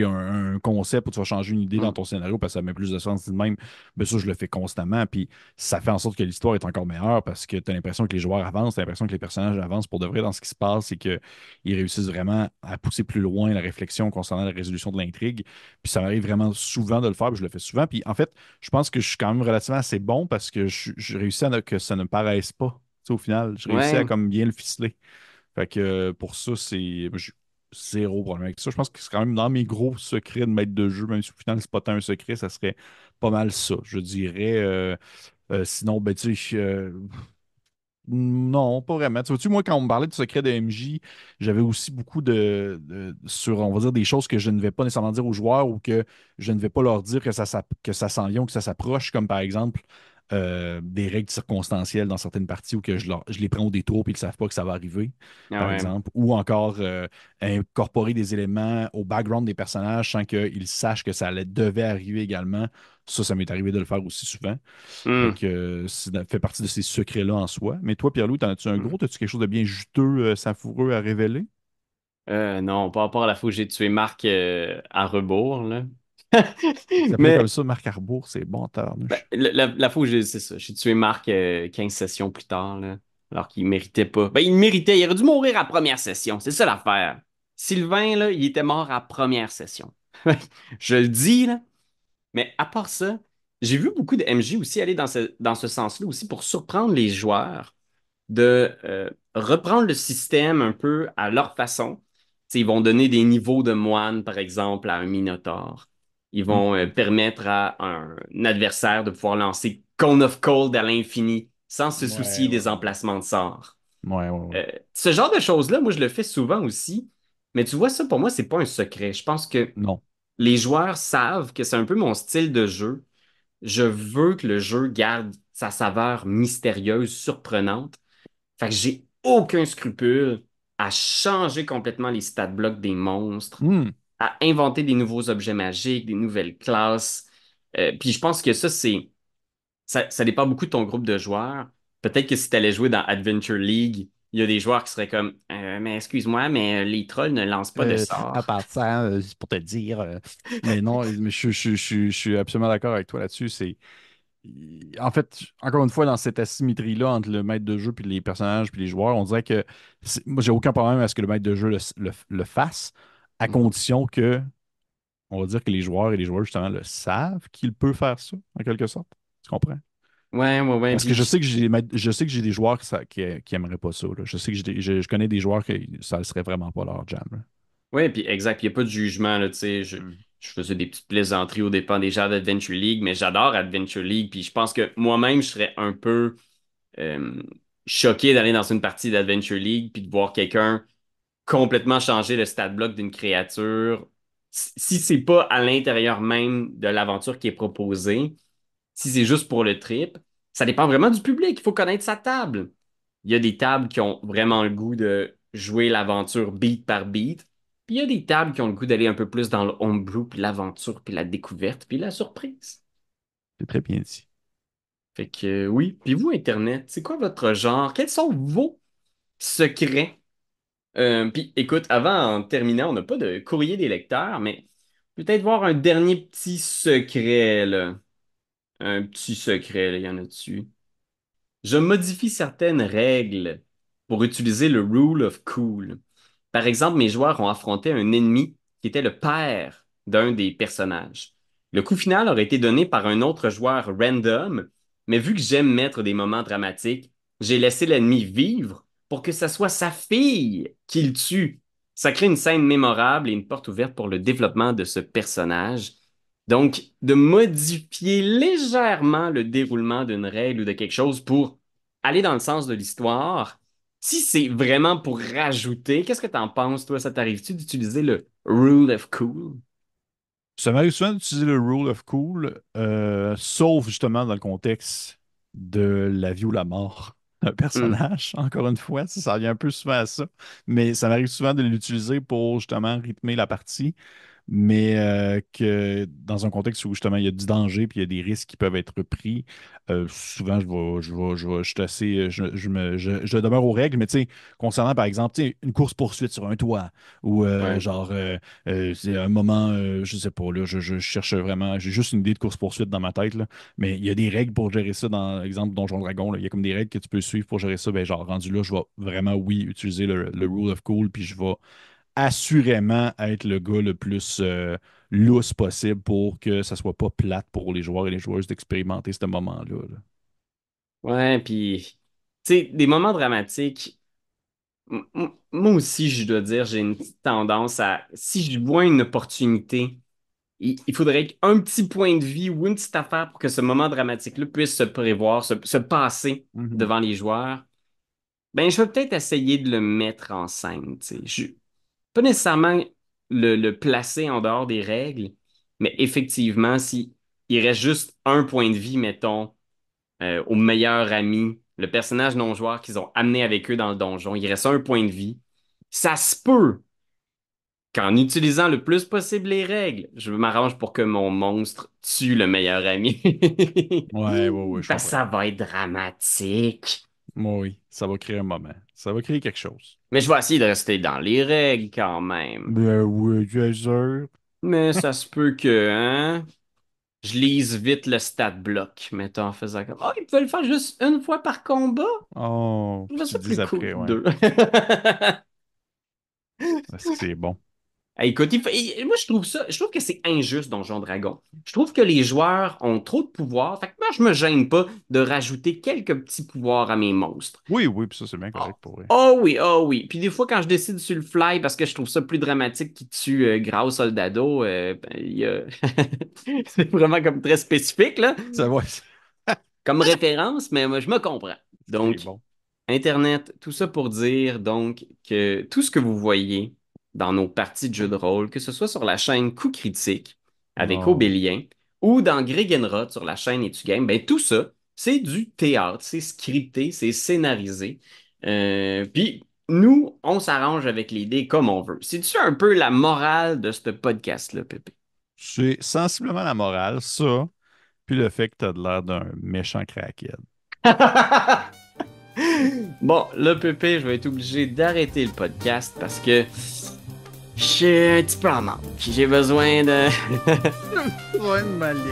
un concept ou tu vas changer une idée dans Hmm. ton scénario parce que ça met plus de sens de même. Mais ça, je le fais constamment. Puis ça fait en sorte que l'histoire est encore meilleure parce que tu as l'impression que les joueurs avancent, tu as l'impression que les personnages avancent pour de vrai dans ce qui se passe et qu'ils réussissent vraiment à pousser plus loin la réflexion concernant la résolution de l'intrigue. Puis ça m'arrive vraiment souvent de le faire, puis je le fais souvent. Puis en fait, je pense que je suis quand même relativement assez bon parce que je réussis que ça ne paraisse pas. Tu sais, au final, je réussis à Ouais, comme bien le ficeler. Fait que pour ça, j'ai zéro problème avec ça. Je pense que c'est quand même dans mes gros secrets de maître de jeu, même si au final, c'est pas tant un secret, ça serait pas mal ça. Je dirais. Sinon, ben, tu sais, non, pas vraiment. Tu vois-tu, moi, quand on me parlait du secret de MJ, j'avais aussi beaucoup sur, on va dire, des choses que je ne vais pas nécessairement dire aux joueurs ou que je ne vais pas leur dire que ça s'en vient ou que ça s'approche, comme par exemple des règles circonstancielles dans certaines parties où que je les prends au détour et ils ne savent pas que ça va arriver, ah par ouais. exemple. Ou encore incorporer des éléments au background des personnages sans qu'ils sachent que devait arriver également. Ça m'est arrivé de le faire aussi souvent. Fait Hmm. que ça fait partie de ces secrets-là en soi. Mais toi, Pierre-Loup, t'en as-tu un Hmm. gros? As-tu quelque chose de bien juteux, savoureux à révéler? Non, pas à part la fois où j'ai tué Marc à rebours, là. Il s'appelait comme Mais ça, Marc Arbour, c'est bon, ben, tabarnouche. la fois où c'est ça, j'ai tué Marc 15 sessions plus tard, là, alors qu'il méritait pas. Ben, il méritait, il aurait dû mourir à première session. C'est ça l'affaire. Sylvain, là, il était mort à première session. Je le dis, là. Mais à part ça, j'ai vu beaucoup de MJ aussi aller dans ce sens-là aussi pour surprendre les joueurs de reprendre le système un peu à leur façon. T'sais, ils vont donner des niveaux de moine, par exemple, à un minotaure. Ils vont Mhm. permettre à un adversaire de pouvoir lancer Cone of Cold à l'infini sans se Ouais, soucier ouais, des ouais. emplacements de sorts. Ouais, ouais, ouais. Ce genre de choses-là, moi, je le fais souvent aussi. Mais tu vois, ça, pour moi, c'est pas un secret. Je pense que Non. les joueurs savent que c'est un peu mon style de jeu. Je veux que le jeu garde sa saveur mystérieuse, surprenante. Fait que j'ai aucun scrupule à changer complètement les stat blocks des monstres, Hmm. à inventer des nouveaux objets magiques, des nouvelles classes. Puis je pense que ça dépend beaucoup de ton groupe de joueurs. Peut-être que si tu allais jouer dans Adventure League, il y a des joueurs qui seraient comme mais excuse-moi, mais les trolls ne lancent pas de À sorts. part ça, c'est pour te dire. Mais non, mais je suis absolument d'accord avec toi là-dessus. En fait, encore une fois, dans cette asymétrie-là entre le maître de jeu puis les personnages puis les joueurs, on dirait que moi, j'ai aucun problème à ce que le maître de jeu le fasse, à Mhm. condition que, on va dire que les joueurs et les joueurs, justement, le savent qu'il peut faire ça, en quelque sorte. Tu comprends? Ouais, ouais, ouais. Parce que Puis je sais que je sais que j'ai des joueurs qui aimeraient pas ça, là. Je sais que je connais des joueurs que ça ne serait vraiment pas leur jam, là. ouais, puis exact. Il n'y a pas de jugement, là, tu sais. Mm. Je faisais des petites plaisanteries aux dépens des gens d'Adventure League, mais j'adore Adventure League. Puis je pense que moi-même, je serais un peu euh, choqué d'aller dans une partie d'Adventure League puis de voir quelqu'un complètement changer le stat block d'une créature. Si c'est pas à l'intérieur même de l'aventure qui est proposée, si c'est juste pour le trip, ça dépend vraiment du public. Il faut connaître sa table. Il y a des tables qui ont vraiment le goût de jouer l'aventure beat par beat. Puis il y a des tables qui ont le goût d'aller un peu plus dans le homebrew, puis l'aventure, puis la découverte, puis la surprise. C'est très bien dit. Fait que oui. Puis vous, Internet, c'est quoi votre genre? Quels sont vos secrets? Puis écoute, avant, en terminant, on n'a pas de courrier des lecteurs, mais peut-être voir un dernier petit secret, là. Un petit secret, là, il y en a dessus. Je modifie certaines règles pour utiliser le rule of cool. Par exemple, mes joueurs ont affronté un ennemi qui était le père d'un des personnages. Le coup final aurait été donné par un autre joueur random, mais vu que j'aime mettre des moments dramatiques, j'ai laissé l'ennemi vivre pour que ce soit sa fille qu'il tue. Ça crée une scène mémorable et une porte ouverte pour le développement de ce personnage. Donc, de modifier légèrement le déroulement d'une règle ou de quelque chose pour aller dans le sens de l'histoire. Si c'est vraiment pour rajouter, qu'est-ce que t'en penses, toi? Ça t'arrive-tu d'utiliser le rule of cool? Ça m'arrive souvent d'utiliser le rule of cool, sauf justement dans le contexte de la vie ou la mort d'un Hmm. personnage. Encore une fois, ça revient un peu souvent à ça. Mais ça m'arrive souvent de l'utiliser pour justement rythmer la partie, mais que dans un contexte où justement il y a du danger puis il y a des risques qui peuvent être pris, souvent je suis assez, je demeure aux règles, mais tu sais, concernant par exemple, tu sais, une course-poursuite sur un toit ou Ouais. c'est un moment, je sais pas, là, je cherche vraiment, j'ai juste une idée de course-poursuite dans ma tête, là, mais il y a des règles pour gérer ça dans l'exemple Donjon Dragon, là. Il y a comme des règles que tu peux suivre pour gérer ça, ben genre rendu là, je vais vraiment, oui, utiliser le rule of cool, puis je vais assurément être le gars le plus lousse possible pour que ça soit pas plate pour les joueurs et les joueuses d'expérimenter ce moment-là, là. Ouais, puis, tu sais, des moments dramatiques, moi aussi, je dois dire, j'ai une petite tendance à, si je vois une opportunité, il faudrait un petit point de vie ou une petite affaire pour que ce moment dramatique-là puisse se prévoir, se passer Mhm. devant les joueurs. Ben, je vais peut-être essayer de le mettre en scène, tu sais. Pas nécessairement le placer en dehors des règles, mais effectivement, si il reste juste un point de vie, mettons, au meilleur ami, le personnage non-joueur qu'ils ont amené avec eux dans le donjon, il reste un point de vie. Ça se peut qu'en utilisant le plus possible les règles, je m'arrange pour que mon monstre tue le meilleur ami. Ouais, ouais, ouais, je Parce que comprends. ça va être dramatique. Moi, oui, ça va créer un moment. Ça va créer quelque chose. Mais je vais essayer de rester dans les règles quand même. Ben oui, bien sûr. Mais ça se peut que, hein, je lise vite le stat block, mettons, en faisant comme, oh, ils pouvaient le faire juste une fois par combat? Oh, Je puis trouve tu ça te dis plus cool après, que ouais. deux. Est-ce que c'est bon? Écoute, moi je trouve que c'est injuste Donjon Dragon. Je trouve que les joueurs ont trop de pouvoirs. Fait que moi, je me gêne pas de rajouter quelques petits pouvoirs à mes monstres. Oui, oui, puis ça, c'est bien Oh, correct pour vrai. oh oui, oh oui. Puis des fois, quand je décide sur le fly, parce que je trouve ça plus dramatique qu'il tue Grau Soldado, ben, c'est vraiment comme très spécifique, là, Ça va, comme référence, mais moi, je me comprends. c'est Donc, bon. Internet, tout ça pour dire donc que tout ce que vous voyez dans nos parties de jeux de rôle, que ce soit sur la chaîne Coup Critique avec Oh. Obélien ou dans Gregenrod sur la chaîne Et tu Game, ben tout ça, c'est du théâtre, c'est scripté, c'est scénarisé. Puis nous, on s'arrange avec l'idée comme on veut. C'est-tu un peu la morale de ce podcast-là, Pépé? C'est sensiblement la morale, ça, puis le fait que t'as de l'air d'un méchant crackhead. Bon, là, Pépé, je vais être obligé d'arrêter le podcast parce que je suis un petit peu en manque. J'ai besoin de... Ouais, malin.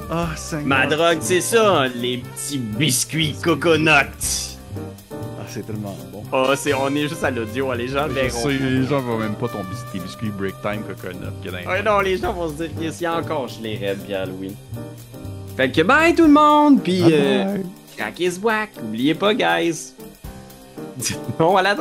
Ah, Ma drogue, c'est ça, les petits biscuits coconuts. Ah, c'est tellement bon. Oh, on est juste à l'audio, les gens Je verront. sais, les gens voient même pas tes biscuits Break Time Coconut qu'il y a dans les Ouais, non, les gens vont se dire qu'il y a encore je les raides bien Halloween. Fait que bye tout le monde, puis Bye-bye. craquez ce whack, oubliez pas, guys. Non à la